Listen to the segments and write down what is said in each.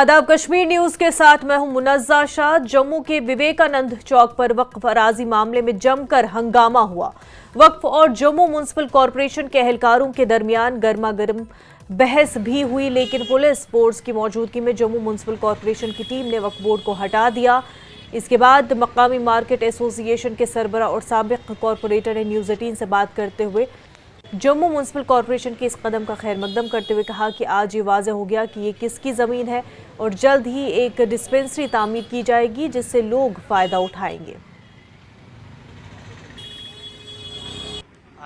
आदाब, कश्मीर न्यूज के साथ मैं हूं मुनज़्ज़ा शाह। जम्मू के विवेकानंद चौक पर वक्फ अराजी मामले में जमकर हंगामा हुआ। वक्फ और जम्मू म्युनिसिपल कॉरपोरेशन के एहलकारों के दरमियान गर्मागर्म बहस भी हुई, लेकिन पुलिस फोर्स की मौजूदगी में जम्मू म्युनिसिपल कॉरपोरेशन की टीम ने वक्फ बोर्ड को हटा दिया। इसके बाद मकामी मार्केट एसोसिएशन के सरबरा और साबिक कॉरपोरेटर ने न्यूज़ 18 से बात करते हुए जम्मू म्युनिसिपल कॉरपोरेशन के इस कदम का खैर मकदम करते हुए कहा कि आज ये वाज़ेह हो गया कि ये किसकी ज़मीन है और जल्द ही एक डिस्पेंसरी तामीर की जाएगी जिससे लोग फ़ायदा उठाएंगे।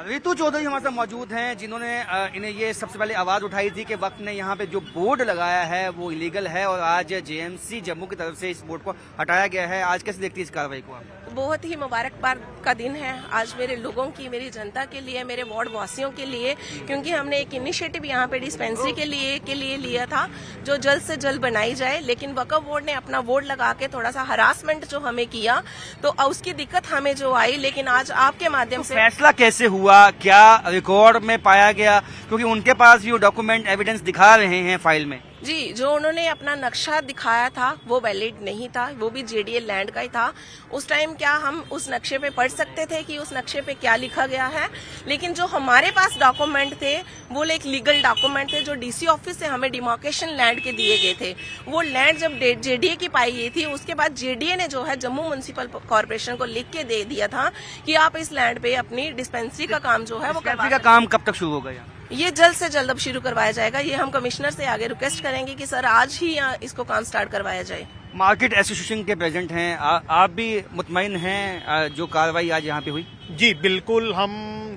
रितु चौधरी हमारे साथ मौजूद हैं, जिन्होंने इन्हें ये सबसे पहले आवाज़ उठाई थी कि वक्त ने यहाँ पे जो बोर्ड लगाया है वो इलीगल है और आज जेएमसी जम्मू की तरफ से इस बोर्ड को हटाया गया है। आज कैसे देखती है इस कार्रवाई को आप? बहुत ही मुबारकबाद का दिन है आज मेरे लोगों की, मेरी जनता के लिए, मेरे वार्ड वासियों के लिए, क्योंकि हमने एक इनिशिएटिव यहाँ पे डिस्पेंसरी के लिए लिया था जो जल्द से जल्द बनाई जाए। लेकिन वक्फ बोर्ड ने अपना बोर्ड लगा के थोड़ा सा हरासमेंट जो हमें किया तो उसकी दिक्कत हमें जो आई। लेकिन आज आपके माध्यम से फैसला कैसे हुआ, क्या रिकॉर्ड में पाया गया, क्योंकि उनके पास भी डॉक्यूमेंट एविडेंस दिखा रहे हैं फाइल में? जी, जो उन्होंने अपना नक्शा दिखाया था वो वैलिड नहीं था, वो भी जेडीए लैंड का ही था। उस टाइम क्या हम उस नक्शे पे पढ़ सकते थे कि उस नक्शे पे क्या लिखा गया है? लेकिन जो हमारे पास डॉक्यूमेंट थे वो एक लीगल डॉक्यूमेंट थे जो डीसी ऑफिस से हमें डिमार्केशन लैंड के दिए गए थे। वो लैंड जब जेडीए की पाई गई थी उसके बाद जेडीए ने जो है जम्मू म्युनिसिपल कॉरपोरेशन को लिख के दे दिया था कि आप इस लैंड पे अपनी डिस्पेंसरी का काम जो है वो डिस्पेंसरी का काम कब तक शुरू होगा? ये जल्द से जल्द अब शुरू करवाया जाएगा। ये हम कमिश्नर से आगे रिक्वेस्ट करेंगे कि सर आज ही इसको काम स्टार्ट करवाया जाए। मार्केट एसोसिएशन के प्रेसिडेंट हैं, आप भी मुतमईन हैं जो कार्रवाई आज यहाँ पे हुई? जी बिल्कुल, हम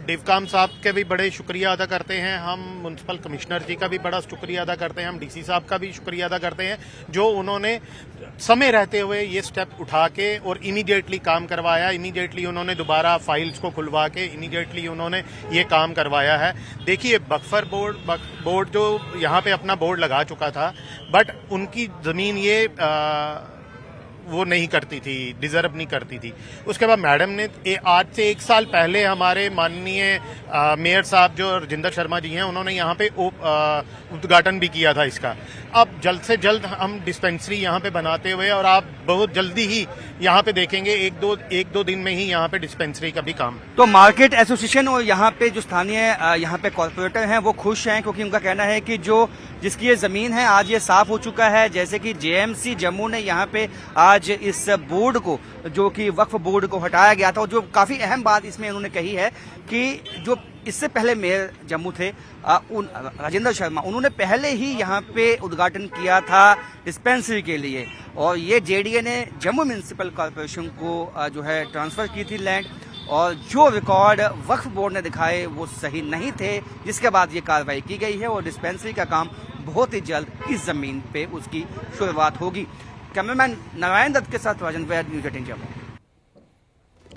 डिवकाम साहब के भी बड़े शुक्रिया अदा करते हैं, हम म्युनिसिपल कमिश्नर जी का भी बड़ा शुक्रिया अदा करते हैं, हम डीसी साहब का भी शुक्रिया अदा करते हैं जो उन्होंने समय रहते हुए ये स्टेप उठा के और इमीडिएटली काम करवाया। इमीडिएटली उन्होंने दोबारा फाइल्स को खुलवा के इमीडिएटली उन्होंने ये काम करवाया है। देखिए, बफर बोर्ड जो यहाँ पे अपना बोर्ड लगा चुका था, बट उनकी ज़मीन ये वो नहीं करती थी, डिजर्व नहीं करती थी। उसके बाद मैडम ने आज से 1 साल पहले हमारे माननीय मेयर साहब जो राजेंद्र शर्मा जी हैं उन्होंने यहाँ पे उद्घाटन भी किया था इसका। अब जल्द से जल्द हम डिस्पेंसरी यहाँ पे बनाते हुए और आप बहुत जल्दी ही यहाँ पे देखेंगे एक दो दिन में ही यहाँ पे डिस्पेंसरी का भी काम। तो मार्केट एसोसिएशन और यहाँ पे जो स्थानीय यहाँ पे कॉर्पोरेटर हैं वो खुश हैं, क्योंकि उनका कहना है कि जो जिसकी ये जमीन है आज ये साफ हो चुका है। जैसे कि जेएमसी जम्मू ने यहाँ पे आज इस बोर्ड को, जो कि वक्फ बोर्ड को हटाया गया था, और जो काफी अहम बात इसमें उन्होंने कही है कि जो इससे पहले मेयर जम्मू थे राजेंद्र शर्मा, उन्होंने पहले ही यहाँ पे उद्घाटन किया था डिस्पेंसरी के लिए, और ये जेडीए ने जम्मू म्युनिसिपल कॉरपोरेशन को जो है ट्रांसफर की थी लैंड, और जो रिकॉर्ड वक्फ बोर्ड ने दिखाए वो सही नहीं थे, जिसके बाद ये कार्रवाई की गई है और डिस्पेंसरी का काम बहुत ही जल्द इस जमीन पे उसकी शुरुआत होगी। कैमरामैन नारायण दत्त के साथ Rajan Vaid, news 18 Jammu.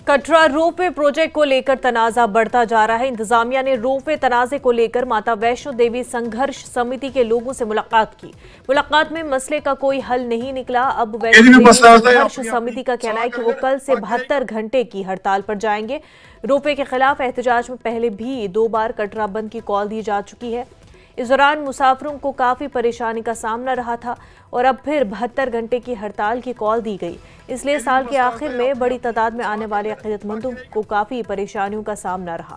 Katra ropeway project को लेकर तनाजा बढ़ता जा रहा है। इंतजामिया ने रोपवे तनाजे को लेकर माता वैष्णो देवी संघर्ष समिति के लोगों से मुलाकात की। मुलाकात में मसले का कोई हल नहीं निकला। अब वैष्णो देवी संघर्ष समिति का कहना है कि वो कल से 72 घंटे की हड़ताल पर जाएंगे। रोपवे के खिलाफ एहतजाज में पहले भी 2 बार कटरा बंद की कॉल दी जा चुकी है। इस दौरान मुसाफिरों को काफी परेशानी का सामना रहा था और अब फिर 72 घंटे की हड़ताल की कॉल दी गई। इसलिए साल के आखिर में बड़ी तादाद में आने वाले अकीदतमंदों को काफी परेशानियों का सामना रहा।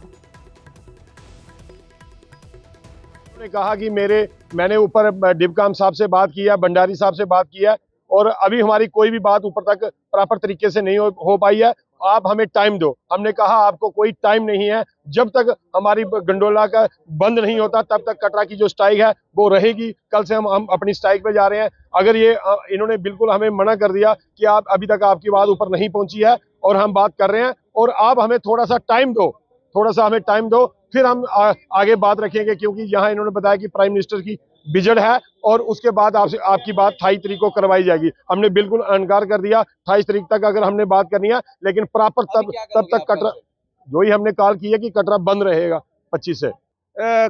उन्होंने कहा कि मैंने ऊपर डिवकाम साहब से बात किया, भंडारी साहब से बात किया, और अभी हमारी कोई भी बात ऊपर तक प्रॉपर तरीके से नहीं हो पाई है। आप हमें टाइम दो। हमने कहा आपको कोई टाइम नहीं है, जब तक हमारी गंडोला का बंद नहीं होता तब तक कटरा की जो स्ट्राइक है वो रहेगी। कल से हम अपनी स्ट्राइक पे जा रहे हैं। अगर ये इन्होंने बिल्कुल हमें मना कर दिया कि आप अभी तक आपकी बात ऊपर नहीं पहुंची है और हम बात कर रहे हैं और आप हमें थोड़ा सा हमें टाइम दो, फिर हम आगे बात रखेंगे, क्योंकि यहाँ इन्होंने बताया कि प्राइम मिनिस्टर की विजिट है और उसके बाद आपकी बात 28 तारीख को करवाई जाएगी। हमने बिल्कुल इनकार कर दिया। 28 तारीख तक अगर हमने बात करनी है, लेकिन प्रॉपर तब तक कटरा, जो ही हमने कॉल की है कि कटरा बंद रहेगा 25 से।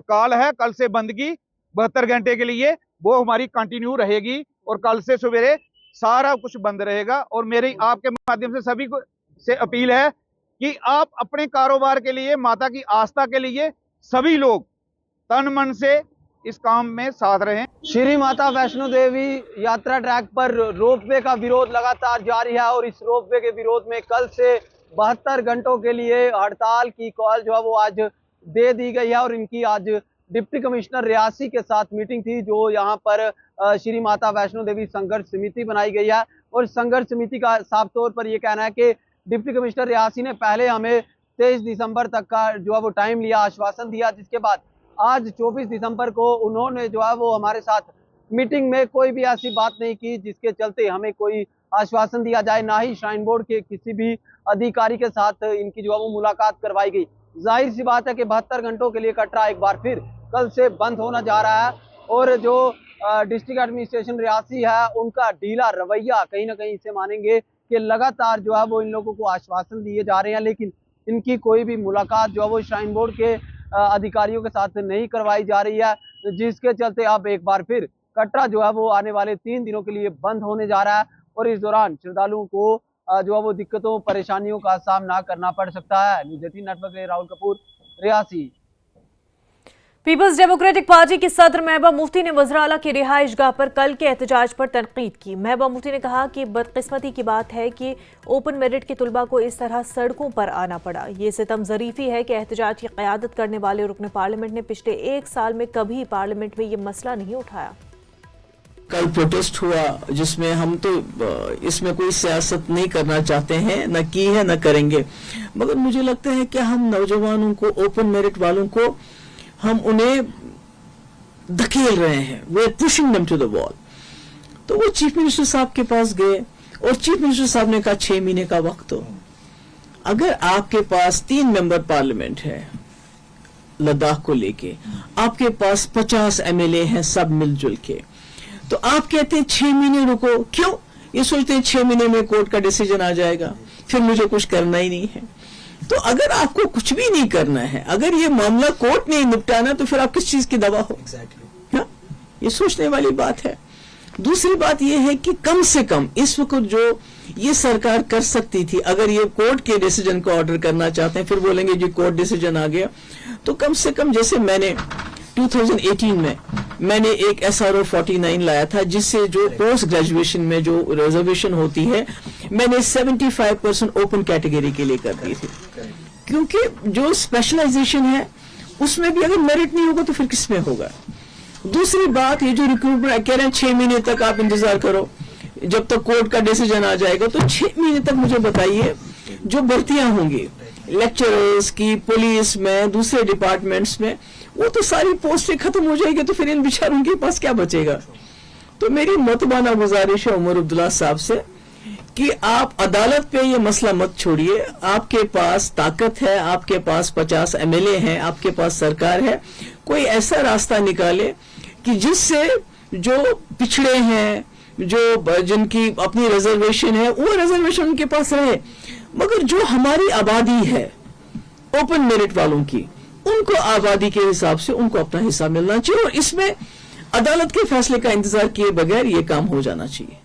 कॉल है कल से बंद की 72 घंटे के लिए, वो हमारी कंटिन्यू रहेगी और कल से सवेरे सारा कुछ बंद रहेगा। और मेरी आपके माध्यम से सभी को से अपील है कि आप अपने कारोबार के लिए, माता की आस्था के लिए सभी लोग तन मन से इस काम में साथ रहें। श्री माता वैष्णो देवी यात्रा ट्रैक पर रोपवे का विरोध लगातार जारी है और इस रोपवे के विरोध में कल से 72 घंटों के लिए हड़ताल की कॉल जो है वो आज दे दी गई है और इनकी आज डिप्टी कमिश्नर रियासी के साथ मीटिंग थी, जो यहाँ पर श्री माता वैष्णो देवी संघर्ष समिति बनाई गई है और संघर्ष समिति का साफ तौर पर यह कहना है कि डिप्टी कमिश्नर रियासी ने पहले हमें 23 दिसंबर तक का जो है वो टाइम लिया, आश्वासन दिया, जिसके बाद आज 24 दिसंबर को उन्होंने जो है वो हमारे साथ मीटिंग में कोई भी ऐसी बात नहीं की जिसके चलते हमें कोई आश्वासन दिया जाए, ना ही श्राइन बोर्ड के किसी भी अधिकारी के साथ इनकी जो है वो मुलाकात करवाई गई। जाहिर सी बात है कि 72 घंटों के लिए कटरा एक बार फिर कल से बंद होना जा रहा है और जो डिस्ट्रिक्ट एडमिनिस्ट्रेशन रियासी है उनका ढीला रवैया कहीं ना कहीं इसे मानेंगे कि लगातार जो है वो इन लोगों को आश्वासन दिए जा रहे हैं, लेकिन इनकी कोई भी मुलाकात जो है वो श्राइन बोर्ड के अधिकारियों के साथ नहीं करवाई जा रही है, जिसके चलते अब एक बार फिर कटरा जो है वो आने वाले 3 दिनों के लिए बंद होने जा रहा है और इस दौरान श्रद्धालुओं को जो है वो दिक्कतों परेशानियों का सामना करना पड़ सकता है। न्यूज़ 18 नेटवर्क के लिए Rahul Kapoor, Reasi. Peoples Democratic Party की सदर महबूबा मुफ्ती ने वज़राला की रिहाइशगाह पर कल के एहतजाज पर तनकीद की। महबूबा मुफ्ती ने कहा कि बदकिस्मती की बात है कि ओपन मेरिट के तुलबा को इस तरह सड़कों पर आना पड़ा। ये सितम ज़रीफ़ी है कि एहतजाज की क़यादत करने वाले रुकन पार्लियामेंट ने पिछले 1 साल में कभी पार्लियामेंट में ये मसला नहीं उठाया। कल प्रोटेस्ट हुआ जिसमें हम तो इसमें कोई सियासत नहीं करना चाहते हैं, न की है न करेंगे, मगर मुझे लगता है कि हम नौजवानों को, ओपन मेरिट वालों को, हम उन्हें धकेल रहे हैं, वे pushing them to the wall. तो वो चीफ मिनिस्टर साहब के पास गए और चीफ मिनिस्टर साहब ने कहा 6 महीने का वक्त हो। अगर आपके पास 3 मेंबर पार्लियामेंट है लद्दाख को लेके, आपके पास 50 MLA हैं सब मिलजुल के, तो आप कहते हैं 6 महीने रुको। क्यों? ये सोचते हैं 6 महीने में कोर्ट का डिसीजन आ जाएगा, फिर मुझे कुछ करना ही नहीं है। तो अगर आपको कुछ भी नहीं करना है, अगर ये मामला कोर्ट नहीं निपटाना, तो फिर आप किस चीज की दवा हो? हाँ, ये सोचने वाली बात है। दूसरी बात ये है कि कम से कम इस वक्त जो ये सरकार कर सकती थी, अगर ये कोर्ट के डिसीजन को ऑर्डर करना चाहते हैं, फिर बोलेंगे जी कोर्ट डिसीजन आ गया, तो कम से कम जैसे मैंने 2018 में मैंने एक SRO 49 लाया था, जिससे जो पोस्ट ग्रेजुएशन में जो रिजर्वेशन होती है मैंने 75% ओपन कैटेगरी के लिए कर दी थी, क्योंकि जो स्पेशलाइजेशन है उसमें भी अगर मेरिट नहीं होगा तो फिर किस में होगा। दूसरी बात, ये जो रिक्रूटमेंट कह रहे हैं 6 महीने तक आप इंतजार करो जब तक कोर्ट का डिसीजन आ जाएगा, तो 6 महीने तक मुझे बताइए जो भर्तियां होंगी लेक्चरर्स की, पुलिस में, दूसरे डिपार्टमेंट्स में, वो तो सारी पोस्टें खत्म हो जाएगी, तो फिर इन बेचारों के पास क्या बचेगा। तो मेरी मतबाना गुजारिश है उमर अब्दुल्ला साहब से कि आप अदालत पे ये मसला मत छोड़िए। आपके पास ताकत है, आपके पास 50 MLA हैं, आपके पास सरकार है, कोई ऐसा रास्ता निकाले कि जिससे जो पिछड़े हैं, जो जिनकी अपनी रिजर्वेशन है, वो रिजर्वेशन उनके पास रहे, मगर जो हमारी आबादी है ओपन मेरिट वालों की, उनको आबादी के हिसाब से उनको अपना हिस्सा मिलना चाहिए और इसमें अदालत के फैसले का इंतजार किए बगैर ये काम हो जाना चाहिए।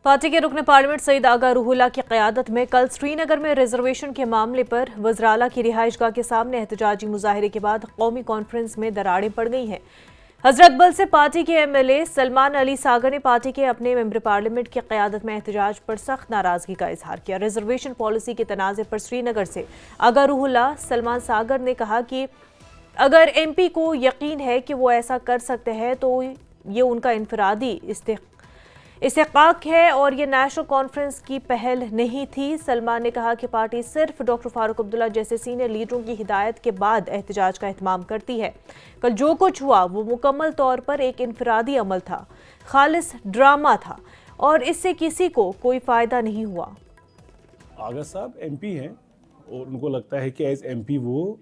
पार्टी के रुकन पार्लियामेंट सईद आगा रूहुल्ला की क़यादत में कल श्रीनगर में रिजर्वेशन के मामले पर वज़राला की रिहाइशगाह के सामने एहतजाजी मुजाहरे के बाद कौमी कॉन्फ्रेंस में दरारें पड़ गई हैं। हजरत बल से पार्टी के MLA सलमान अली सागर ने पार्टी के अपने मेंबर पार्लियामेंट की क़यादत में एहतजाज पर सख्त नाराजगी का इजहार किया। रिजर्वेशन पॉलिसी के तनाज़े पर श्रीनगर से आगा रूहुल्ला सलमान सागर ने कहा कि अगर MP को यकीन है कि वो ऐसा कर सकते हैं तो ये उनका इनफरादी इस्तेकाक है और ये नेशनल कॉन्फ्रेंस की पहल नहीं थी। सलमान ने कहा कि पार्टी सिर्फ डॉक्टर फारूक अब्दुल्ला जैसे सीनियर लीडरों की हिदायत के बाद एहतजाज का एहतमाम करती है। कल जो कुछ हुआ वो मुकम्मल तौर पर एक इनफरादी अमल था, खालिस ड्रामा था और इससे किसी को कोई फ़ायदा नहीं हुआ। आगा साहब MP हैं और उनको लगता है कि एज MP वो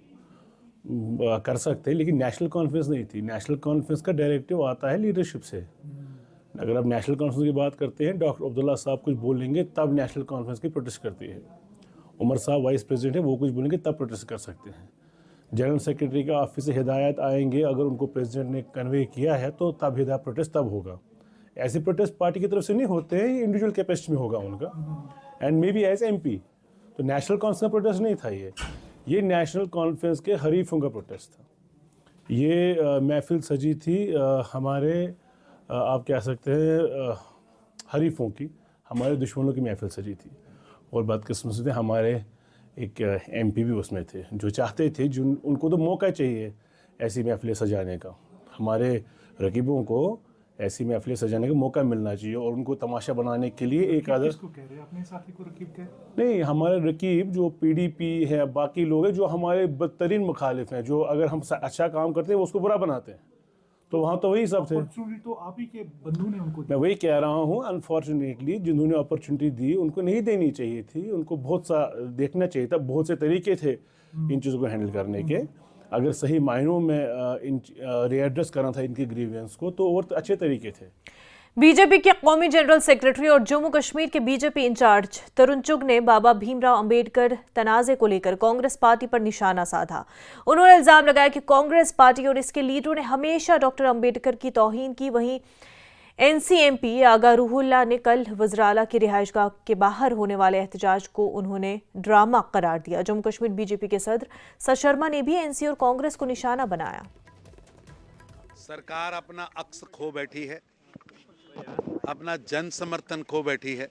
कर सकते हैं, लेकिन नेशनल कॉन्फ्रेंस नहीं थी। नेशनल कॉन्फ्रेंस का डायरेक्टिव आता है लीडरशिप से। अगर आप नेशनल कॉन्फ्रेंस की बात करते हैं, डॉक्टर अब्दुल्ला साहब कुछ बोलेंगे तब नेशनल कॉन्फ्रेंस की प्रोटेस्ट करती है। उमर साहब वाइस प्रेसिडेंट है, वो कुछ बोलेंगे तब प्रोटेस्ट कर सकते हैं। जनरल सेक्रेटरी का ऑफिस से हिदायत आएंगे, अगर उनको प्रेसिडेंट ने कन्वे किया है तो तब हिदायत प्रोटेस्ट तब होगा। ऐसे प्रोटेस्ट पार्टी की तरफ से नहीं होते हैं, ये इंडिविजुअल कैपेसिटी में होगा उनका and may be as MP। तो नेशनल कॉन्फ्रेंस का प्रोटेस्ट नहीं था ये नेशनल कॉन्फ्रेंस के हरीफों का प्रोटेस्ट था। ये महफिल सजी थी हमारे आप कह सकते हैं हरीफों की, हमारे दुश्मनों की महफिल सजी थी। और बदकिस्मती से हमारे एक एमपी भी उसमें थे जो चाहते थे, जो उनको तो मौका चाहिए ऐसी महफिलें सजाने का। हमारे रकीबों को ऐसी महफिलें सजाने का मौका मिलना चाहिए और उनको तमाशा बनाने के लिए एक आदर। किसको कह रहे हैं? अपने साथी को रकीब कह? नहीं, हमारे रकीब जो पीडीपी है, बाकी लोग हैं जो हमारे बदतरीन मुखालिफ हैं, जो अगर हम अच्छा काम करते हैं वो उसको बुरा बनाते हैं। तो वहाँ तो वही सब थे। अपॉर्चुनिटी तो आप ही के बंधु ने उनको दी। मैं वही कह रहा हूँ, अनफॉर्चुनेटली जिन्होंने अपॉर्चुनिटी दी उनको नहीं देनी चाहिए थी, उनको बहुत सा देखना चाहिए था। बहुत से तरीके थे इन चीज़ों को हैंडल करने के। अगर सही मायनों में रीएड्रेस करना था इनके ग्रीवेंस को तो और अच्छे तरीके थे। बीजेपी के कौमी जनरल सेक्रेटरी और जम्मू कश्मीर के बीजेपी इंचार्ज तरुण चुग ने बाबा भीमराव अंबेडकर तनाज़े को लेकर कांग्रेस पार्टी पर निशाना साधा। उन्होंने इल्जाम लगाया कि कांग्रेस पार्टी और इसके लीडरों ने हमेशा डॉक्टर अंबेडकर की तौहीन की। वहीं एनसीएमपी आगा रूहुल्ला ने कल वज़राला की रिहाइशगाह के बाहर होने वाले एहतजाज को उन्होंने ड्रामा करार दिया। जम्मू कश्मीर बीजेपी के सदर सर शर्मा ने भी एनसी और कांग्रेस को निशाना बनाया। सरकार अपना अक्स खो बैठी है, अपना जन समर्थन खो बैठी है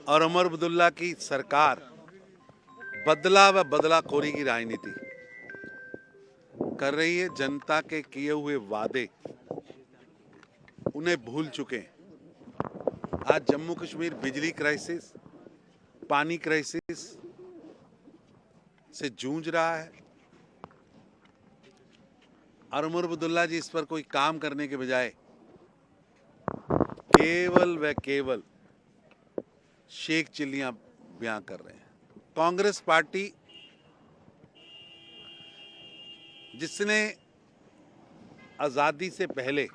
और उमर अब्दुल्ला की सरकार बदला व बदलाखोरी की राजनीति कर रही है। जनता के किए हुए वादे उन्हें भूल चुके हैं। आज जम्मू कश्मीर बिजली क्राइसिस, पानी क्राइसिस से जूझ रहा है और उमर अब्दुल्ला जी इस पर कोई काम करने के बजाय केवल व केवल शेख चिल्लियां बयां कर रहे हैं। कांग्रेस पार्टी जिसने आज़ादी से पहले,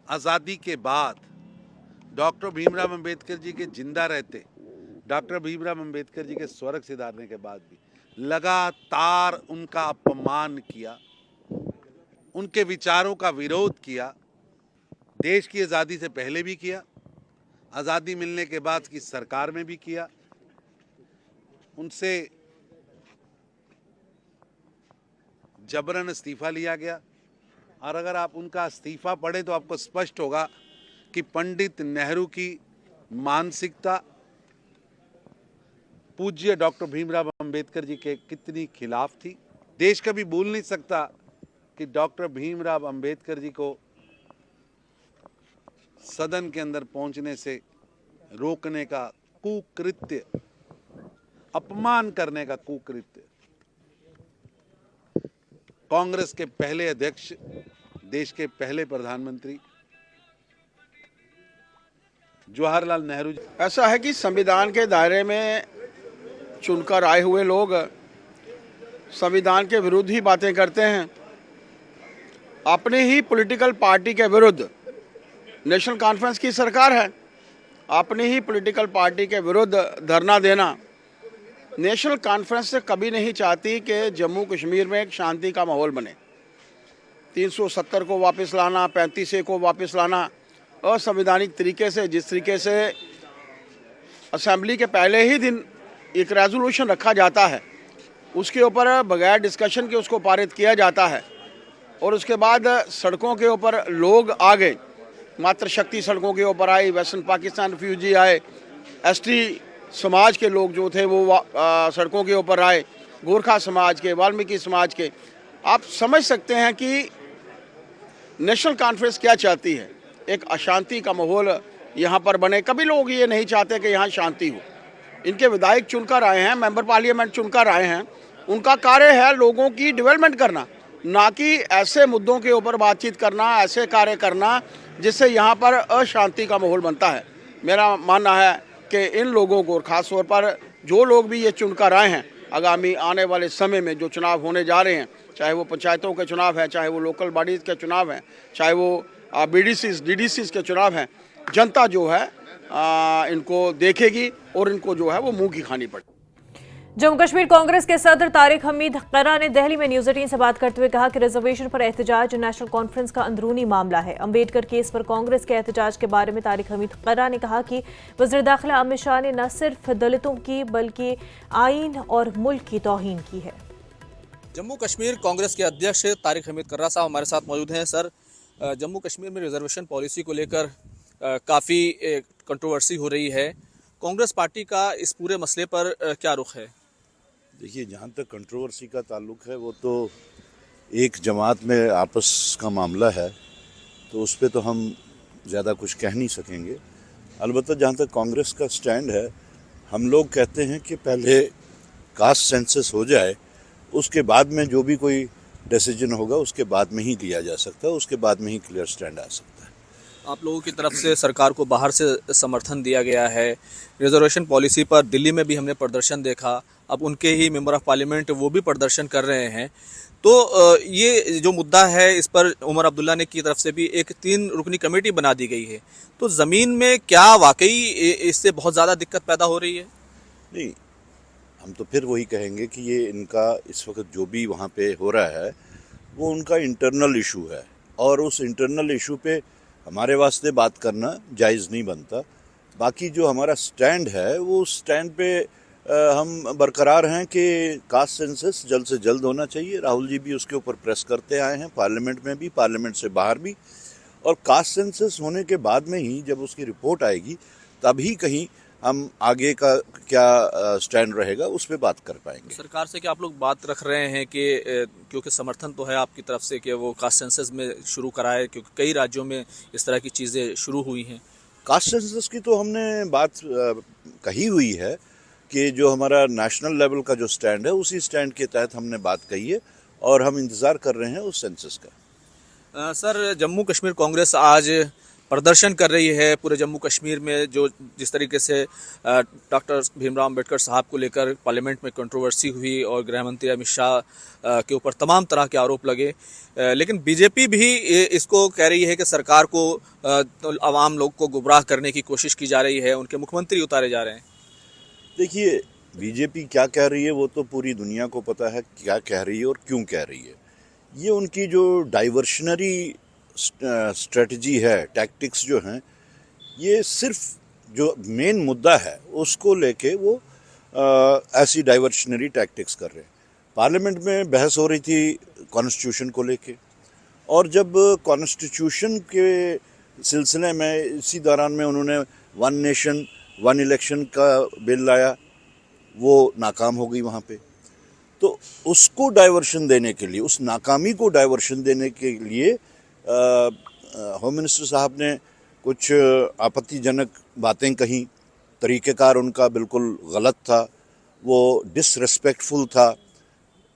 आज़ादी के बाद, डॉक्टर भीमराव अंबेडकर जी के जिंदा रहते, डॉक्टर भीमराव अंबेडकर जी के स्वर्ग सिधारने के बाद भी लगातार उनका अपमान किया, उनके विचारों का विरोध किया। देश की आज़ादी से पहले भी किया, आज़ादी मिलने के बाद की सरकार में भी किया। उनसे जबरन इस्तीफा लिया गया और अगर आप उनका इस्तीफा पढ़ें तो आपको स्पष्ट होगा कि पंडित नेहरू की मानसिकता पूज्य डॉक्टर भीमराव अंबेडकर जी के कितनी खिलाफ थी। देश कभी भूल नहीं सकता कि डॉक्टर भीमराव अंबेडकर जी को सदन के अंदर पहुंचने से रोकने का कुकृत्य, अपमान करने का कुकृत्य कांग्रेस के पहले अध्यक्ष, देश के पहले प्रधानमंत्री जवाहरलाल नेहरू जी। ऐसा है कि संविधान के दायरे में चुनकर आए हुए लोग संविधान के विरुद्ध ही बातें करते हैं। अपने ही पॉलिटिकल पार्टी के विरुद्ध, नेशनल कॉन्फ्रेंस की सरकार है, अपनी ही पॉलिटिकल पार्टी के विरुद्ध धरना देना। नेशनल कॉन्फ्रेंस से कभी नहीं चाहती कि जम्मू कश्मीर में एक शांति का माहौल बने। 370 को वापस लाना, 35A को वापस लाना असंवैधानिक तरीके से, जिस तरीके से असेंबली के पहले ही दिन एक रेजोल्यूशन रखा जाता है, उसके ऊपर बगैर डिस्कशन के उसको पारित किया जाता है और उसके बाद सड़कों के ऊपर लोग आ गए, मातृशक्ति सड़कों के ऊपर आई, वेस्टर्न पाकिस्तान रिफ्यूजी आए, एसटी समाज के लोग जो थे वो सड़कों के ऊपर आए, गोरखा समाज के, वाल्मीकि समाज के। आप समझ सकते हैं कि नेशनल कॉन्फ्रेंस क्या चाहती है। एक अशांति का माहौल यहाँ पर बने। कभी लोग ये नहीं चाहते कि यहाँ शांति हो। इनके विधायक चुनकर आए हैं, मेंबर पार्लियामेंट चुनकर आए हैं, उनका कार्य है लोगों की डेवलपमेंट करना, ना कि ऐसे मुद्दों के ऊपर बातचीत करना, ऐसे कार्य करना जिससे यहाँ पर अशांति का माहौल बनता है। मेरा मानना है कि इन लोगों को, खास तौर पर जो लोग भी ये चुनकर आए हैं, आगामी आने वाले समय में जो चुनाव होने जा रहे हैं, चाहे वो पंचायतों के चुनाव हैं, चाहे वो लोकल बॉडीज़ के चुनाव हैं, चाहे वो DDCs के चुनाव हैं, जनता जो है इनको देखेगी और इनको जो है वो मुंह की खानी पड़ेगी। जम्मू कश्मीर कांग्रेस के सदर तारिक हमीद खैरा ने दिल्ली में न्यूज़ 18 से बात करते हुए कहा कि रिजर्वेशन पर एहतजाज नेशनल कॉन्फ्रेंस का अंदरूनी मामला है। अंबेडकर केस पर कांग्रेस के एहतजाज के बारे में तारिक हमीद खैरा ने कहा कि वज़ीर दाखिला अमित शाह ने न सिर्फ दलितों की बल्कि आईन और मुल्क की तौहीन की है। जम्मू कश्मीर कांग्रेस के अध्यक्ष तारिक हमीद कर्रा साहब हमारे साथ मौजूद हैं। सर, जम्मू कश्मीर में रिजर्वेशन पॉलिसी को लेकर काफ़ी कंट्रोवर्सी हो रही है। कांग्रेस पार्टी का इस पूरे मसले पर क्या रुख है? देखिए, जहाँ तक कंट्रोवर्सी का ताल्लुक है वो तो एक जमात में आपस का मामला है, तो उस पर तो हम ज़्यादा कुछ कह नहीं सकेंगे। अलबत्ता जहाँ तक कांग्रेस का स्टैंड है, हम लोग कहते हैं कि पहले कास्ट सेंसस हो जाए, उसके बाद में जो भी कोई डिसीजन होगा उसके बाद में ही लिया जा सकता है, उसके बाद में ही क्लियर स्टैंड आ सकता है। आप लोगों की तरफ से सरकार को बाहर से समर्थन दिया गया है। रिजर्वेशन पॉलिसी पर दिल्ली में भी हमने प्रदर्शन देखा, अब उनके ही मेंबर ऑफ पार्लियामेंट वो भी प्रदर्शन कर रहे हैं। तो ये जो मुद्दा है, इस पर उमर अब्दुल्ला ने की तरफ से भी एक 3 रुकनी कमेटी बना दी गई है। तो ज़मीन में क्या वाकई इससे बहुत ज़्यादा दिक्कत पैदा हो रही है? नहीं, हम तो फिर वही कहेंगे कि ये इनका इस वक्त जो भी वहाँ पे हो रहा है वो उनका इंटरनल इशू है, और उस इंटरनल इशू पे हमारे वास्ते बात करना जायज़ नहीं बनता। बाकी जो हमारा स्टैंड है वो उस स्टैंड पे हम बरकरार हैं कि कास्ट सेंसस जल्द से जल्द होना चाहिए। राहुल जी भी उसके ऊपर प्रेस करते आए हैं, पार्लियामेंट में भी, पार्लियामेंट से बाहर भी। और कास्ट सेंसस होने के बाद में ही जब उसकी रिपोर्ट आएगी तभी कहीं हम आगे का क्या स्टैंड रहेगा उस पर बात कर पाएंगे। सरकार से क्या आप लोग बात रख रहे हैं कि क्योंकि समर्थन तो है आपकी तरफ से कि वो कास्ट सेंसस में शुरू कराए, क्योंकि कई राज्यों में इस तरह की चीज़ें शुरू हुई हैं? कास्ट सेंसस की तो हमने बात कही हुई है कि जो हमारा नेशनल लेवल का जो स्टैंड है उसी स्टैंड के तहत हमने बात कही है, और हम इंतज़ार कर रहे हैं उस सेंसस का। सर, जम्मू कश्मीर कांग्रेस आज प्रदर्शन कर रही है पूरे जम्मू कश्मीर में। जो जिस तरीके से डॉक्टर भीमराव अंबेडकर साहब को लेकर पार्लियामेंट में कंट्रोवर्सी हुई और गृह मंत्री अमित शाह के ऊपर तमाम तरह के आरोप लगे, लेकिन बीजेपी भी इसको कह रही है कि सरकार को आवाम लोग को गुमराह करने की कोशिश की जा रही है, उनके मुख्यमंत्री उतारे जा रहे हैं। देखिए, बीजेपी क्या कह रही है वो तो पूरी दुनिया को पता है क्या कह रही है और क्यों कह रही है। ये उनकी जो डाइवर्शनरी स्ट्रेटजी है, टैक्टिक्स जो हैं, ये सिर्फ जो मेन मुद्दा है उसको लेके वो ऐसी डाइवर्शनरी टैक्टिक्स कर रहे हैं। पार्लियामेंट में बहस हो रही थी कॉन्स्टिट्यूशन को लेके, और जब कॉन्स्टिट्यूशन के सिलसिले में इसी दौरान में उन्होंने 1 नेशन 1 इलेक्शन का बिल लाया, वो नाकाम हो गई वहाँ पे। तो उसको डाइवर्शन देने के लिए, उस नाकामी को डाइवर्शन देने के लिए होम मिनिस्टर साहब ने कुछ आपत्तिजनक बातें कही। तरीक़ेकार उनका बिल्कुल गलत था, वो डिसरिस्पेक्टफुल था।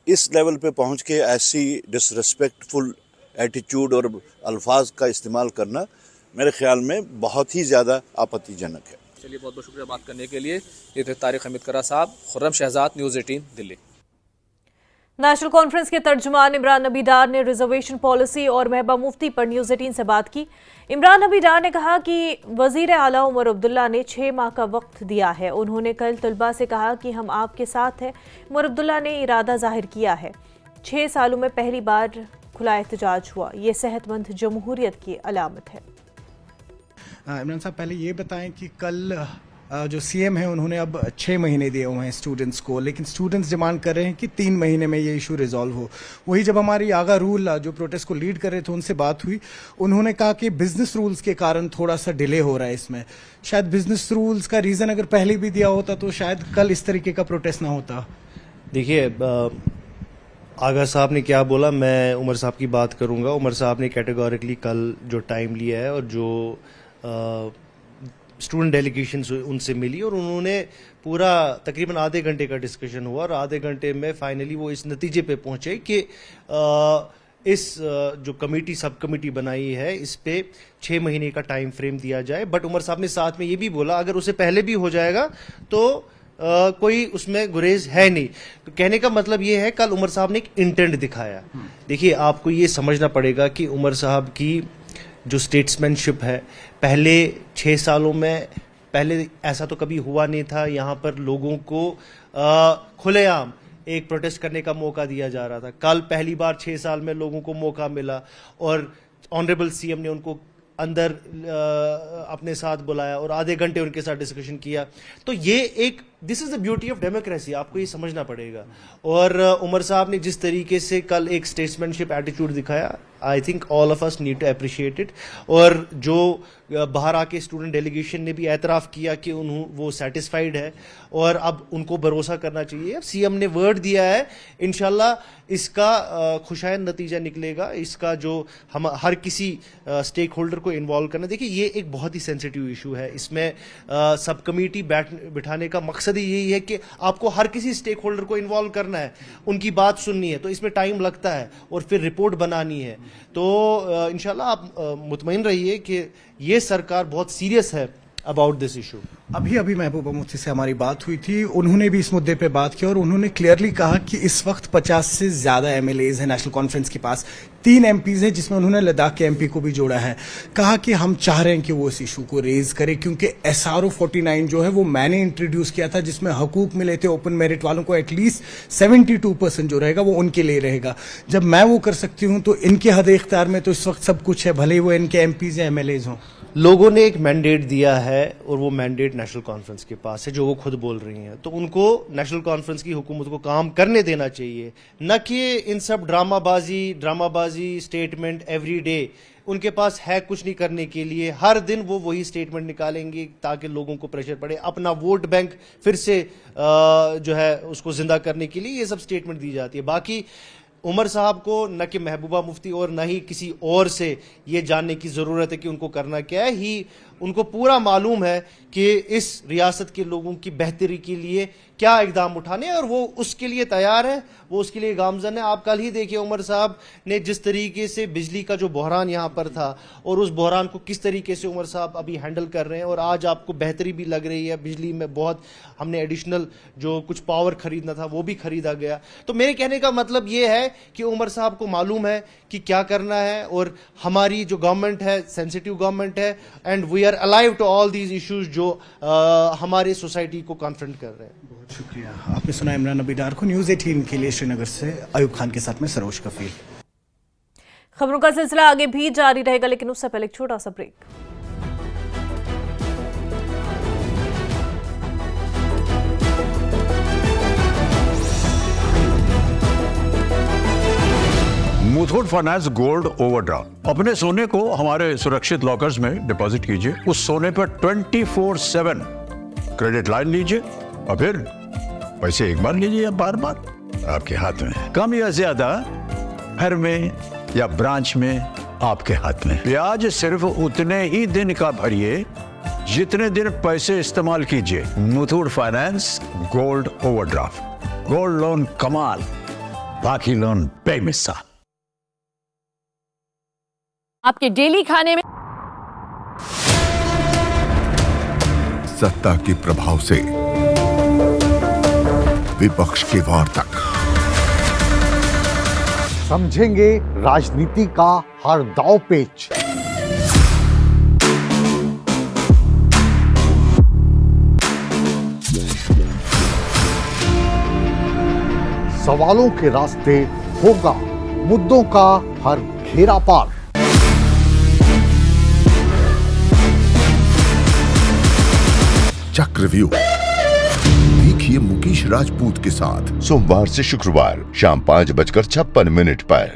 इस लेवल पे पहुंच के ऐसी डिसरिस्पेक्टफुल एटीट्यूड और अल्फाज का इस्तेमाल करना मेरे ख्याल में बहुत ही ज़्यादा आपत्तिजनक है। चलिए, बहुत बहुत शुक्रिया बात करने के लिए। ये थे तारिक हमीद कर्रा साहब। Khurram Shahzad, news 18 Delhi. National Conference के तर्जुमान इमरान नबी डार ने रिजर्वेशन पॉलिसी और महबूबा मुफ्ती पर न्यूज़ 18 से बात की। इमरान नबी डार ने कहा कि वजीर आला उमर अब्दुल्ला ने 6 माह का वक्त दिया है। उन्होंने कल तलबा से कहा कि हम आपके साथ हैं। उमर अब्दुल्ला ने इरादा जाहिर किया है। 6 सालों में पहली बार खुला एहतजाज हुआ, ये सेहतमंद जमहूरियत की अलामत है। इमरान साहब, पहले ये बताएं कि कल जो सीएम है उन्होंने अब 6 महीने दिए हुए हैं स्टूडेंट्स को, लेकिन स्टूडेंट्स डिमांड कर रहे हैं कि 3 महीने में ये इशू रिजॉल्व हो। वही जब हमारी आगा रूल जो प्रोटेस्ट को लीड कर रहे थे उनसे बात हुई, उन्होंने कहा कि बिजनेस रूल्स के कारण थोड़ा सा डिले हो रहा है इसमें। शायद बिजनेस रूल्स का रीज़न अगर पहले भी दिया होता तो शायद कल इस तरीके का प्रोटेस्ट ना होता। देखिए, आगा साहब ने क्या बोला, मैं उमर साहब की बात करूंगा। उमर साहब ने कैटेगोरिकली कल जो टाइम लिया है और जो स्टूडेंट डेलीगेशन उनसे मिली, और उन्होंने पूरा तकरीबन आधे घंटे का डिस्कशन हुआ, और आधे घंटे में फाइनली वो इस नतीजे पे पहुंचे कि इस जो कमेटी सब कमेटी बनाई है इस पे 6 महीने का टाइम फ्रेम दिया जाए। बट उमर साहब ने साथ में ये भी बोला अगर उसे पहले भी हो जाएगा तो कोई उसमें गुरेज है नहीं। तो कहने का मतलब ये है, कल उमर साहब ने एक इंटेंट दिखाया। देखिए, आपको ये समझना पड़ेगा कि उमर साहब की जो स्टेट्समैनशिप है, पहले 6 सालों में पहले ऐसा तो कभी हुआ नहीं था। यहाँ पर लोगों को खुलेआम एक प्रोटेस्ट करने का मौका दिया जा रहा था। कल पहली बार 6 साल में लोगों को मौका मिला और ऑनरेबल सीएम ने उनको अंदर अपने साथ बुलाया और आधे घंटे उनके साथ डिस्कशन किया। तो ये एक this is the beauty of democracy, आपको ये समझना पड़ेगा। और उमर साहब ने जिस तरीके से कल एक स्टेट्समैनशिप एटीट्यूड दिखाया, I think all of us need to appreciate it. और जो बाहर आके स्टूडेंट डेलीगेशन ने भी एतराफ़ किया कि वो सेटिस्फाइड है और अब उनको भरोसा करना चाहिए। अब सीएम ने वर्ड दिया है, इंशाल्लाह इसका खुशायन नतीजा निकलेगा। इसका जो हम हर किसी स्टेक होल्डर को इन्वॉल्व करना, देखिए ये एक बहुत ही सेंसिटिव इशू है। इसमें सब कमेटी बिठाने का मकसद ही यही है कि आपको हर किसी स्टेक होल्डर को इन्वॉल्व करना है, उनकी बात सुननी है, तो इसमें टाइम लगता है और फिर रिपोर्ट बनानी है। तो इंशाल्लाह आप मुतमईन रहिए कि ये सरकार बहुत सीरियस है अबाउट दिस इशू। अभी महबूबा मुफ्ती से हमारी बात हुई थी, उन्होंने भी इस मुद्दे पे बात की और उन्होंने क्लियरली कहा कि इस वक्त 50 से ज्यादा एमएलएज हैं नेशनल कॉन्फ्रेंस के पास, 3 एमपीज हैं जिसमें उन्होंने लद्दाख के एमपी को भी जोड़ा है। कहा कि हम चाह रहे हैं कि वो इस इशू को रेज करे, क्योंकि SRO 49 जो है वो मैंने इंट्रोड्यूस किया था, जिसमें हकूक मिले थे ओपन मेरिट वालों को, एटलीस्ट 72% जो रहेगा वो उनके लिए रहेगा। जब मैं वो कर सकती हूँ तो इनके हद इख्तियार में तो इस वक्त सब कुछ है, भले ही वो इनके एमपीज या एमएलएज हों। लोगों ने एक मैंडेट दिया है और वो मैंडेट नेशनल कॉन्फ्रेंस के पास है, जो वो खुद बोल रही हैं। तो उनको नेशनल कॉन्फ्रेंस की हुकूमत को काम करने देना चाहिए, न कि इन सब ड्रामाबाजी स्टेटमेंट एवरी डे। उनके पास है कुछ नहीं करने के लिए, हर दिन वो वही स्टेटमेंट निकालेंगे ताकि लोगों को प्रेशर पड़े, अपना वोट बैंक फिर से जो है उसको जिंदा करने के लिए ये सब स्टेटमेंट दी जाती है। बाकी उमर साहब को न कि महबूबा मुफ्ती और न ही किसी और से ये जानने की ज़रूरत है कि उनको करना क्या है। ही उनको पूरा मालूम है कि इस रियासत के लोगों की बेहतरी के लिए क्या इकदाम उठाने, और वो उसके लिए तैयार है, वो उसके लिए गामजन है। आप कल ही देखिए उमर साहब ने जिस तरीके से बिजली का जो बहरान यहाँ पर था और उस बहरान को किस तरीके से उमर साहब अभी हैंडल कर रहे हैं, और आज आपको बेहतरी भी लग रही है। बिजली में बहुत हमने एडिशनल जो कुछ पावर खरीदना था वो भी खरीदा गया। तो मेरे कहने का मतलब ये है कि उमर साहब को मालूम है कि क्या करना है, और हमारी जो गवर्नमेंट है सेंसिटिव गवर्नमेंट है, and we are alive to all these issues जो हमारे सोसाइटी को कॉन्फ्रंट कर रहे हैं। बहुत शुक्रिया। आपने सुना इमरान अबीदार को। न्यूज़ 18 के लिए श्रीनगर से अयूब खान के साथ में सरोज कफील। खबरों का सिलसिला आगे भी जारी रहेगा, लेकिन उससे पहले एक छोटा सा break. Muthoot finance gold overdraft, अपने सोने को हमारे सुरक्षित लॉकर्स में डिपॉजिट कीजिए, उस सोने पर 24/7 क्रेडिट लाइन लीजिए और फिर पैसे एक बार लीजिए या बार बार, आपके हाथ में, कम या ज्यादा, घर में या ब्रांच में, आपके हाथ में। ब्याज सिर्फ उतने ही दिन का भरिए जितने दिन पैसे इस्तेमाल कीजिए। Muthoot finance gold overdraft, gold loan कमाल, बाकी लोन बेमिसाल। आपके डेली खाने में सत्ता के प्रभाव से विपक्ष के वार तक समझेंगे राजनीति का हर दांव पेच। सवालों के रास्ते होगा मुद्दों का हर घेरा पार। चक्रव्यूह देखिए मुकेश राजपूत के साथ सोमवार से शुक्रवार शाम 5:56 पर।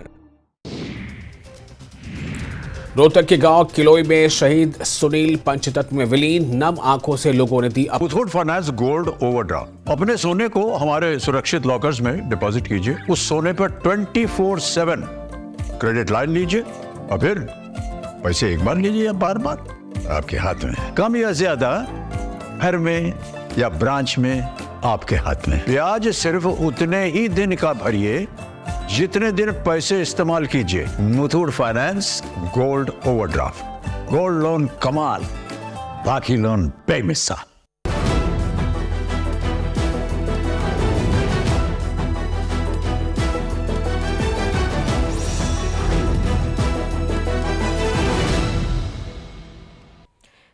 रोहतक के गांव किलोई में शहीद सुनील पंचतत्व में विलीन, नम आंखों से लोगों ने दी। मुथूट फाइनेंस गोल्ड ओवरड्राफ्ट, अपने सोने को हमारे सुरक्षित लॉकर्स में डिपॉजिट कीजिए, उस सोने पर 24/7 क्रेडिट लाइन लीजिए और फिर पैसे एक बार लीजिए या बार बार, आपके हाथ में, कम या ज्यादा, घर में या ब्रांच में, आपके हाथ में। ब्याज सिर्फ उतने ही दिन का भरिए जितने दिन पैसे इस्तेमाल कीजिए। Muthoot finance gold overdraft, gold loan कमाल, बाकी लोन बेमिसाल।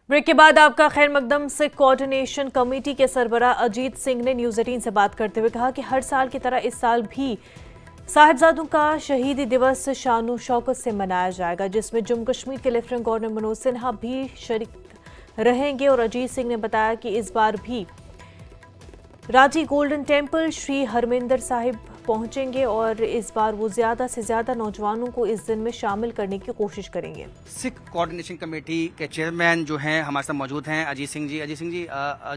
ब्रेक के बाद आपका खैर मकदम से कोऑर्डिनेशन कमेटी के सरबराह अजीत सिंह ने न्यूज़ 18 से बात करते हुए कहा कि हर साल की तरह इस साल भी साहिबजादों का शहीदी दिवस शानो शौकत से मनाया जाएगा, जिसमें जम्मू कश्मीर के लेफ्टिनेंट गवर्नर मनोज सिन्हा भी शरीक रहेंगे। और अजीत सिंह ने बताया कि इस बार भी रांची गोल्डन टेम्पल श्री हरमिंदर साहिब पहुंचेंगे और इस बार वो ज्यादा से ज्यादा नौजवानों को इस दिन में शामिल करने की कोशिश करेंगे। सिख कोऑर्डिनेशन कमेटी के चेयरमैन जो हैं हमारे साथ मौजूद हैं अजीत सिंह जी। अजीत सिंह जी,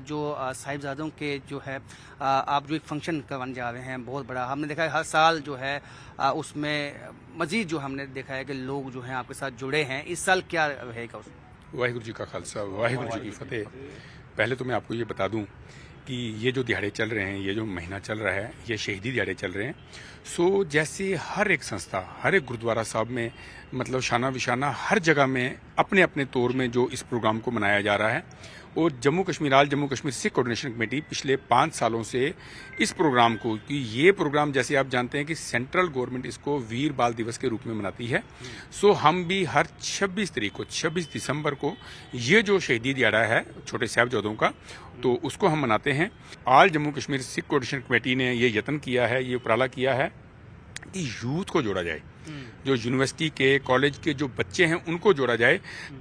जो साहिबजादों के जो है आप जो एक फंक्शन करवाने जा रहे हैं बहुत बड़ा, हमने देखा है हर साल जो है उसमें मजीद जो हमने देखा है कि लोग जो हैं आपके साथ जुड़े हैं, इस साल क्या रहेगा? वाहिगुरू जी का खालसा, वाहिगुरू जी की फतेह। पहले तो मैं आपको ये बता दूं कि ये जो दिहाड़े चल रहे हैं, ये जो महीना चल रहा है, ये शहीदी दिहाड़े चल रहे हैं। सो जैसे हर एक संस्था, हर एक गुरुद्वारा साहब में मतलब शाना बिशाना हर जगह में अपने अपने तौर में जो इस प्रोग्राम को मनाया जा रहा है। और जम्मू कश्मीर सिख कोऑर्डिनेशन कमेटी पिछले 5 सालों से इस प्रोग्राम को, कि ये प्रोग्राम जैसे आप जानते हैं कि सेंट्रल गवर्नमेंट इसको वीर बाल दिवस के रूप में मनाती है। सो हम भी हर 26 तारीख को, 26 दिसंबर को ये जो शहीदी दिहाड़ा है छोटे साहिबजादों का, तो उसको हम मनाते हैं। आज जम्मू कश्मीर सिख कोऑर्डिनेशन कमेटी ने ये यत्न किया है, ये उपराला किया है कि यूथ को जोड़ा जाए, जो यूनिवर्सिटी के कॉलेज के जो बच्चे हैं उनको जोड़ा जाए,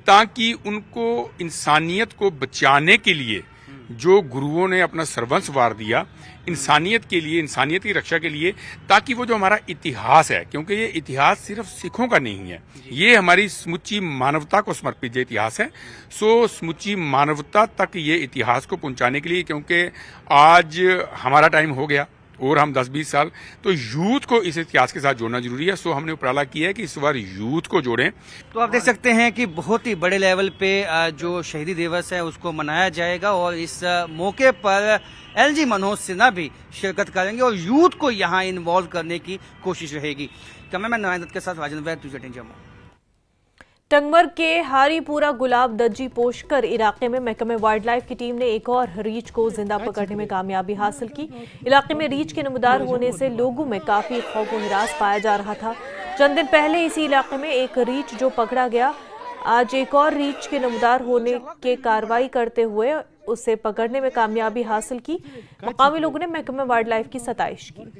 ताकि उनको इंसानियत को बचाने के लिए जो गुरुओं ने अपना सर्वस्व वार दिया इंसानियत के लिए, इंसानियत की रक्षा के लिए, ताकि वो जो हमारा इतिहास है, क्योंकि ये इतिहास सिर्फ सिखों का नहीं है, ये हमारी समुची मानवता को समर्पित ये इतिहास है। सो समुची मानवता तक ये इतिहास को पहुंचाने के लिए, क्योंकि आज हमारा टाइम हो गया और हम 10-20 साल, तो यूथ को इस इतिहास के साथ जोड़ना जरूरी है। सो हमने उपराला किया है कि इस बार यूथ को जोड़ें। तो आप देख सकते हैं कि बहुत ही बड़े लेवल पे जो शहीदी दिवस है उसको मनाया जाएगा और इस मौके पर एलजी मनोज सिन्हा भी शिरकत करेंगे और यूथ को यहाँ इन्वॉल्व करने की कोशिश रहेगी। कैमरामैन नारायण दत्त के साथ राजेंद्र वैद, न्यूज़ 18 जम्मू। टंगमर्ग के हारीपुरा गुलाब दज्जी पोशकर इलाके में महकमे वाइल्ड लाइफ की टीम ने एक और रीछ को जिंदा पकड़ने में कामयाबी हासिल की। इलाके में रीछ के नमदार होने से लोगों में काफी खौफ व हिरास पाया जा रहा था। चंद दिन पहले इसी इलाके में एक रीछ जो पकड़ा गया, आज एक और रीछ के नमदार होने के कार्रवाई करते हुए उसे पकड़ने में कामयाबी हासिल की। मकामी लोगों ने महकमे वाइल्ड लाइफ की सताइश की।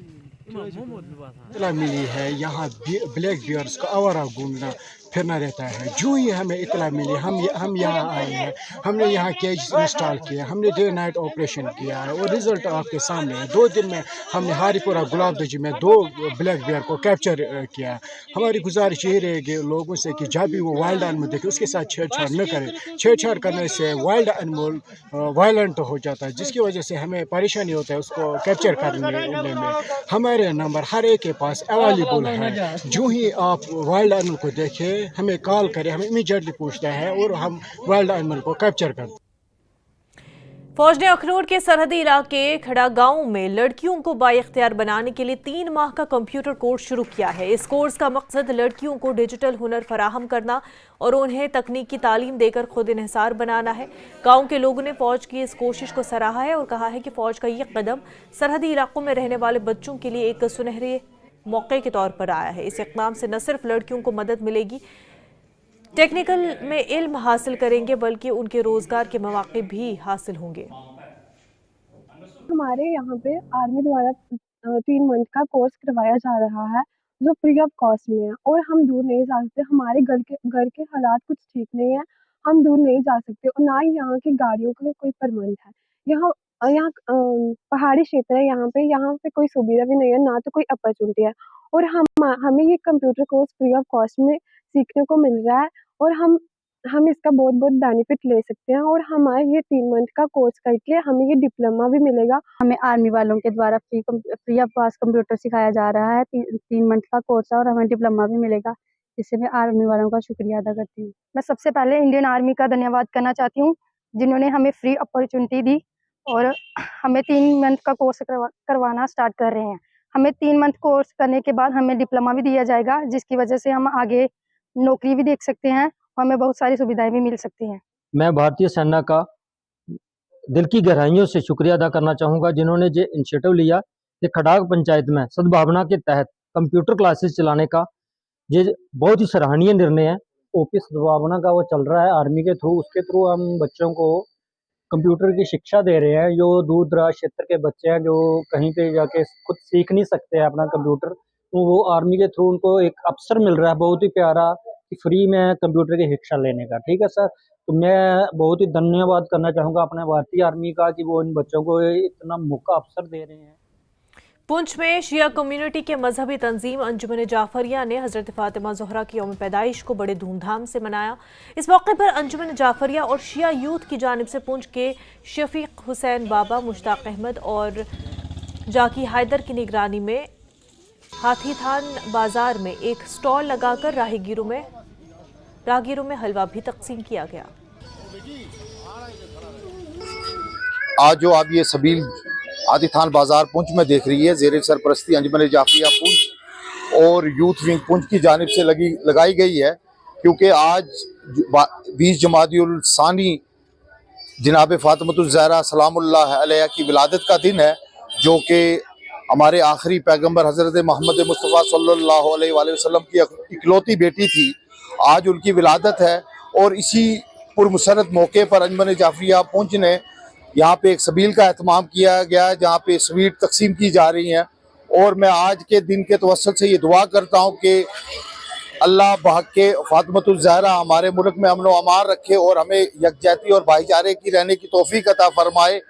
इतला मिली है यहाँ ब्लैक बियर्स का आवारा घूमना फिरना रहता है। जो ही हमें इतला मिली, हम यहाँ आए हैं, हमने यहाँ केज इंस्टॉल किया, हमने डे नाइट ऑपरेशन किया है और रिजल्ट आपके सामने है। 2 दिन में हमने हारीपुरा गुलाब दजी में 2 ब्लैक बियर को कैप्चर किया। हमारी गुजारिश यही रहेगी लोगों से कि जब भी वो वाइल्ड एनिमल देखे उसके साथ छेड़छाड़ न करें। छेड़छाड़ करने से वाइल्ड एनिमल वायलेंट हो जाता है, जिसकी वजह से हमें परेशानी होता है उसको कैप्चर करने में। हमारे नंबर हर एक के पास अवेलेबल है। जो ही आप वाइल्ड एनिमल को देखें हमें कॉल करें, हमें इमीडिएटली पूछता है और हम वाइल्ड एनिमल को कैप्चर करते हैं। फौज ने अखनूर के सरहदी इलाके खड़ा गांव में लड़कियों को बाइख्तियार बनाने के लिए 3 माह का कंप्यूटर कोर्स शुरू किया है। इस कोर्स का मकसद लड़कियों को डिजिटल हुनर फराहम करना और उन्हें तकनीकी तालीम देकर खुद इन्हिसार बनाना है। गांव के लोगों ने फौज की इस कोशिश को सराहा है और कहा है कि फौज का ये कदम सरहदी इलाकों में रहने वाले बच्चों के लिए एक सुनहरे मौके के तौर पर आया है। इस इक़दाम से न सिर्फ लड़कियों को मदद मिलेगी, टेक्निकल में इल्म हासिल करेंगे, बल्कि उनके रोजगार के मौके भी हासिल होंगे। हमारे यहाँ पे आर्मी द्वारा 3 मंथ का कोर्स करवाया जा रहा है जो फ्री ऑफ कॉस्ट में है और हम दूर नहीं जा सकते। हमारे घर के हालात कुछ ठीक नहीं है, हम दूर नहीं जा सकते और ना ही यहाँ की गाड़ियों का कोई प्रबंध है। यहाँ पहाड़ी क्षेत्र है, यहाँ पे कोई सुविधा भी नहीं है, ना तो कोई अपॉर्चुनिटी है और हमें ये computer course free of cost में सीखने को मिल रहा है और हम इसका बहुत बेनिफिट ले सकते हैं और हमारे ये 3 मंथ का कोर्स करके हमें ये डिप्लोमा भी मिलेगा। हमें आर्मी वालों के द्वारा फ्री ऑफ कॉस्ट कंप्यूटर सिखाया जा रहा है। 3 मंथ का कोर्स है और हमें डिप्लोमा भी मिलेगा, जिससे मैं आर्मी वालों का शुक्रिया अदा करती हूँ। मैं सबसे पहले इंडियन आर्मी का धन्यवाद करना चाहती हूँ, जिन्होंने हमें फ्री अपॉर्चुनिटी दी और हमें 3 मंथ का कोर्स करवाना स्टार्ट कर रहे हैं। हमें 3 मंथ कोर्स करने के बाद हमें डिप्लोमा भी दिया जाएगा, जिसकी वजह से हम आगे नौकरी भी देख सकते हैं और हमें बहुत सारी सुविधाएं भी मिल सकती हैं। मैं भारतीय सेना का दिल की गहराइयों से शुक्रिया अदा करना चाहूँगा, जिन्होंने ये इनिशिएटिव लिया कि खड़ाग पंचायत में सद्भावना के तहत कंप्यूटर क्लासेस चलाने का ये बहुत ही सराहनीय निर्णय है। ओपी सद्भावना का वो चल रहा है आर्मी के थ्रू, उसके थ्रू हम बच्चों को कंप्यूटर की शिक्षा दे रहे हैं। जो दूर दराज क्षेत्र के बच्चे हैं जो कहीं पे जाके खुद सीख नहीं सकते हैं अपना कंप्यूटर, तो वो आर्मी के थ्रू उनको एक अवसर मिल रहा है बहुत ही प्यारा कि फ्री में कंप्यूटर की शिक्षा लेने का। ठीक है सर, तो मैं बहुत ही धन्यवाद करना चाहूँगा अपने भारतीय आर्मी का कि वो इन बच्चों को इतना मौका अवसर दे रहे हैं। पुंछ में शिया कम्युनिटी के मजहबी तंजीम अंजुमन जाफरिया ने हजरत फातिमा ज़हरा की यौम पैदाइश को बड़े धूमधाम से मनाया। इस मौके पर अंजुमन जाफरिया और शिया यूथ की जानिब से पुंछ के शफीक हुसैन बाबा, मुश्ताक अहमद और जाकी हैदर की निगरानी में हाथीथान बाजार में एक स्टॉल लगाकर राहगीरों में हलवा भी तकसीम किया गया। आज जो आप ये सबील हाथीथान बाजार पुंछ में देख रही है, ज़ेर सरपरस्ती अंजुमन जाफरिया पुंछ और यूथ विंग पुंछ की जानिब से लगाई गई है, क्योंकि आज 20 जमादियुल सानी जनाब फातिमतुज़ ज़हरा सलामुल्लाह अलैहा की विलादत का दिन है, जो कि हमारे आखिरी पैगंबर हज़रत मोहम्मद मुस्तफ़ा सल्लल्लाहु अलैहि वसल्लम की इकलौती बेटी थी। आज उनकी विलादत है और इसी पुरमसरत मौके पर अंजुमन जाफरिया पुंछ ने यहाँ पे एक सबील का एहतमाम किया गया है, जहाँ पे स्वीट तकसीम की जा रही हैं। और मैं आज के दिन के तवस्सुल से ये दुआ करता हूँ कि अल्लाह बहक के फातिमतुज़ ज़हरा हमारे मुल्क में अमन व अमान रखे और हमें यकजहती और भाईचारे की रहने की तौफीक अता फरमाए।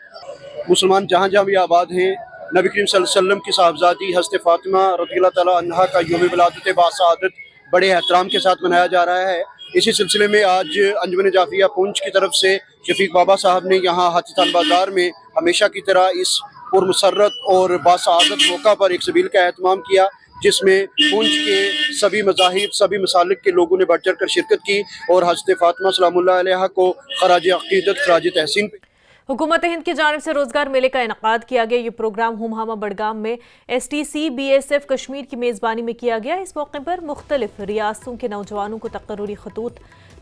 मुसलमान जहाँ जहाँ भी आबाद हैं, नबी करीम सल्लल्लाहु अलैहि वसल्लम की साहबजादी हज़रत फातिमा रज़ियल्लाहु तआला अन्हा का यौम विलादत बासआदत बड़े एहतराम के साथ मनाया जा रहा है। इसी सिलसिले में आज अंजुमन जाफरिया पुंछ की तरफ से शफीक बाबा साहब ने यहाँ हाथीथान बाजार में हमेशा की तरह इस पुरमसरत और बासआदत मौका पर एक सबील का एहतमाम किया, जिसमें पुंछ के सभी मज़ाहिब, सभी मसालिक के लोगों ने बढ़ चढ़ कर शिरकत की और हज़रत फातिमा सलामुल्लाह अलैहा को खराज अक़ीदत, खराज तहसीन। हुकूमत हिंद की जानिब से रोजगार मेले का इनकाद किया गया। ये प्रोग्राम हुमहामा बडगाम में STC BSF कश्मीर की मेज़बानी में किया गया। इस मौके पर मुख्तलिफ रियासतों के नौजवानों को तकर्रुरी खतूत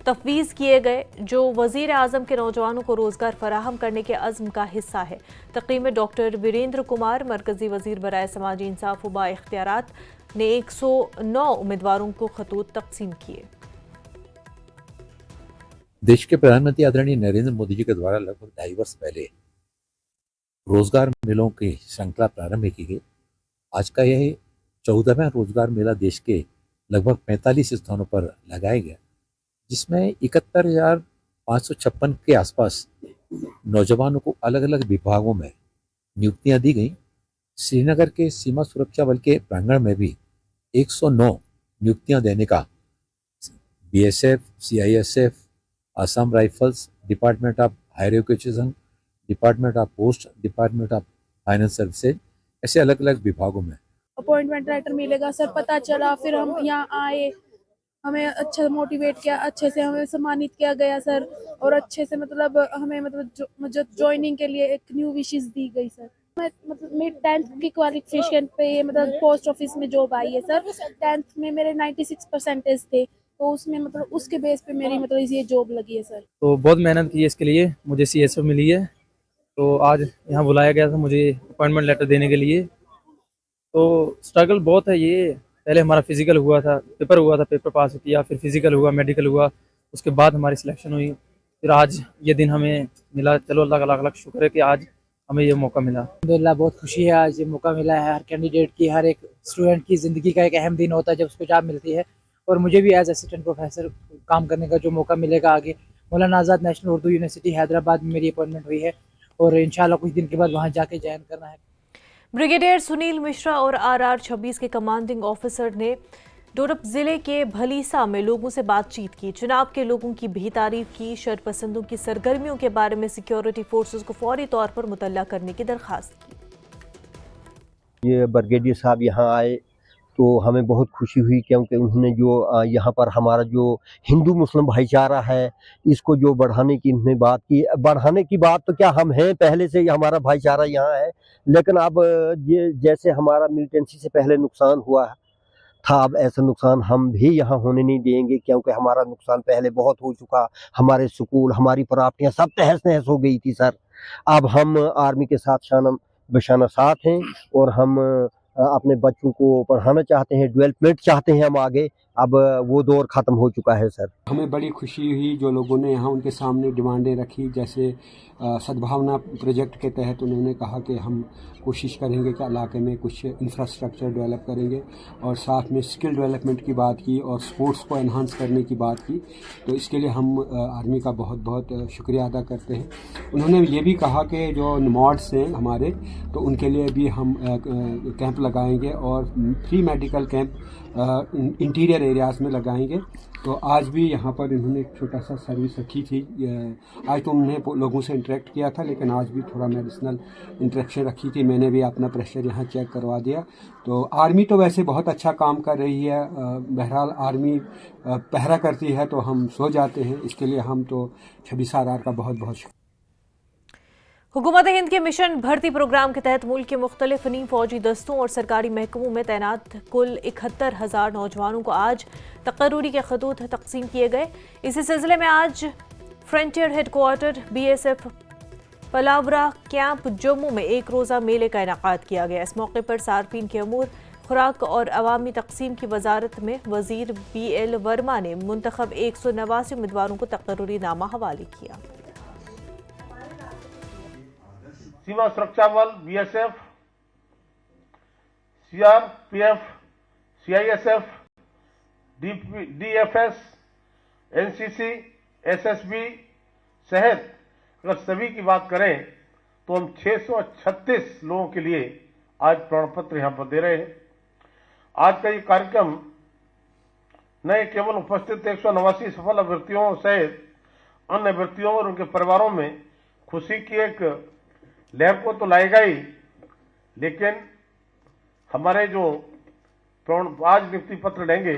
तफवीज़ किए गए, जो वज़ीर आज़म के नौजवानों को रोजगार फराहम करने के अज़्म का हिस्सा है। तकरीब में डॉक्टर वीरेंद्र कुमार, मरकजी वज़ीर बराए समाजी इंसाफ व बाइख्तियारात ने 109 उम्मीदवारों को खतूत तकसीम किए। देश के प्रधानमंत्री आदरणीय नरेंद्र मोदी जी के द्वारा लगभग 2.5 वर्ष पहले रोजगार मेलों की श्रृंखला प्रारंभ की गई। आज का यह 14वां रोजगार मेला देश के लगभग 45 स्थानों पर लगाया गया, जिसमें 71,556 के आसपास नौजवानों को अलग अलग विभागों में नियुक्तियां दी गई। श्रीनगर के सीमा सुरक्षा बल के प्रांगण में भी 109 नियुक्तियां देने का BSF, CISF, Assam rifles, department of higher education, department of post, department of finance services, ऐसे अलग अलग विभागों में अपॉइंटमेंट लेटर मिलेगा सर। पता चला, फिर हम यहाँ आए, हमें अच्छा मोटिवेट किया, अच्छे से हमें सम्मानित किया गया सर, और अच्छे से मतलब हमें ज्वाइनिंग के लिए एक न्यू विशेस दी गई सर। मेरी 10th की क्वालिफिकेशन पे मतलब पोस्ट ऑफिस में जॉब आई है सर। 10th में मेरे 96% थे, तो उसमें मतलब उसके बेस पे मेरी मतलब ये जॉब लगी है सर। तो बहुत मेहनत की है इसके लिए, मुझे CSO मिली है, तो आज यहाँ बुलाया गया था मुझे अपॉइंटमेंट लेटर देने के लिए। तो स्ट्रगल बहुत है ये, पहले हमारा फिजिकल हुआ था, पेपर पास किया, फिर फिजिकल हुआ, मेडिकल हुआ, उसके बाद हमारी सिलेक्शन हुई, फिर आज ये दिन हमें मिला। चलो अल्लाह का लाख लाख शुक्र है कि आज हमें ये मौका मिला। अल्हम्दुलिल्लाह बहुत खुशी है आज ये मौका मिला है। हर कैंडिडेट की, हर एक स्टूडेंट की ज़िंदगी का एक अहम दिन होता है जब उसको जॉब मिलती है, और मुझे भी एज असिस्टेंट प्रोफेसर काम करने का जो मौका मिलेगा आगे। मौलाना आज़ाद नेशनल उर्दू यूनिवर्सिटी हैदराबाद में मेरी अपॉइंटमेंट हुई है और इंशाल्लाह कुछ दिन के बाद वहाँ जाके ज्वाइन करना है। ब्रिगेडियर सुनील मिश्रा और RR26 के कमांडिंग ऑफिसर ने डोडप जिले के भलीसा में लोगों से बातचीत की। चुनाव के लोगों की भी तारीफ की। शरपसंदों की सरगर्मियों के बारे में सिक्योरिटी फोर्सेस को फौरी तौर पर मुतल्ला करने की दरख्वास्त की। ये ब्रिगेडियर साहब यहाँ आए तो हमें बहुत खुशी हुई, क्योंकि उन्होंने जो यहाँ पर हमारा जो हिंदू मुस्लिम भाईचारा है इसको जो बढ़ाने की उन्होंने बात की। बढ़ाने की बात तो क्या, हम हैं पहले से हमारा भाईचारा यहाँ है, लेकिन अब ये जैसे हमारा मिलिटेंसी से पहले नुकसान हुआ था, अब ऐसा नुकसान हम भी यहाँ होने नहीं देंगे, क्योंकि हमारा नुकसान पहले बहुत हो चुका। हमारे स्कूल, हमारी प्रॉपर्टियाँ सब तहस नहस हो गई थी सर। अब हम आर्मी के साथ शाना बशाना साथ हैं और हम अपने बच्चों को पढ़ाना चाहते हैं, डेवलपमेंट चाहते हैं हम आगे अब वो दौर ख़त्म हो चुका है सर। हमें बड़ी खुशी हुई जो लोगों ने यहाँ उनके सामने डिमांडें रखी, जैसे सद्भावना प्रोजेक्ट के तहत उन्होंने कहा कि हम कोशिश करेंगे कि इलाके में कुछ इंफ्रास्ट्रक्चर डेवलप करेंगे, और साथ में स्किल डेवलपमेंट की बात की और स्पोर्ट्स को एनहांस करने की बात की। तो इसके लिए हम आर्मी का बहुत बहुत शुक्रिया अदा करते हैं। उन्होंने ये भी कहा कि जो नमॉड्स हैं हमारे, तो उनके लिए भी हम कैंप लगाएंगे और free medical camp interior areas में लगाएंगे। तो आज भी यहाँ पर इन्होंने एक छोटा सा सर्विस रखी थी। आज तो उन्होंने लोगों से इंटरेक्ट किया था, लेकिन आज भी थोड़ा मेडिसिनल इंटरेक्शन रखी थी। मैंने भी अपना प्रेशर यहाँ चेक करवा दिया। तो आर्मी तो वैसे बहुत अच्छा काम कर रही है। बहरहाल आर्मी पहरा करती है तो हम सो जाते हैं, इसके लिए हम तो 26 RR का बहुत बहुत शुक्रिया। हुकूमत हिंद के मिशन भर्ती प्रोग्राम के तहत मुल्क के मुख्तलिफ नीम फौजी दस्तों और सरकारी महकमों में तैनात कुल 71,000 नौजवानों को आज तकर्रुरी के खतूत तकसीम किए गए। इसी सिलसिले में आज frontier headquarter BSF Palaura camp Jammu में एक रोज़ा मेले का इनेकाद किया गया। इस मौके पर सार्फिन के अमूर, खुराक और अवामी तकसीम की वजारत में वजीर BL वर्मा ने मुंतखब 189 उम्मीदवारों को तकर्रुरी नामा हवाले किया। सीमा सुरक्षा बल BSF, CRPF, CISF, DFS, NCC, SSB सहित अगर सभी की बात करें तो हम 636 लोगों के लिए आज प्रमाण पत्र यहाँ पर दे रहे हैं। आज का ये कार्यक्रम न केवल उपस्थित 189 सफल अभ्यर्थियों सहित अन्य अभ्यर्थियों और उनके परिवारों में खुशी की एक लहर को तो लाएगा ही, लेकिन हमारे जो आज नियुक्ति पत्र लेंगे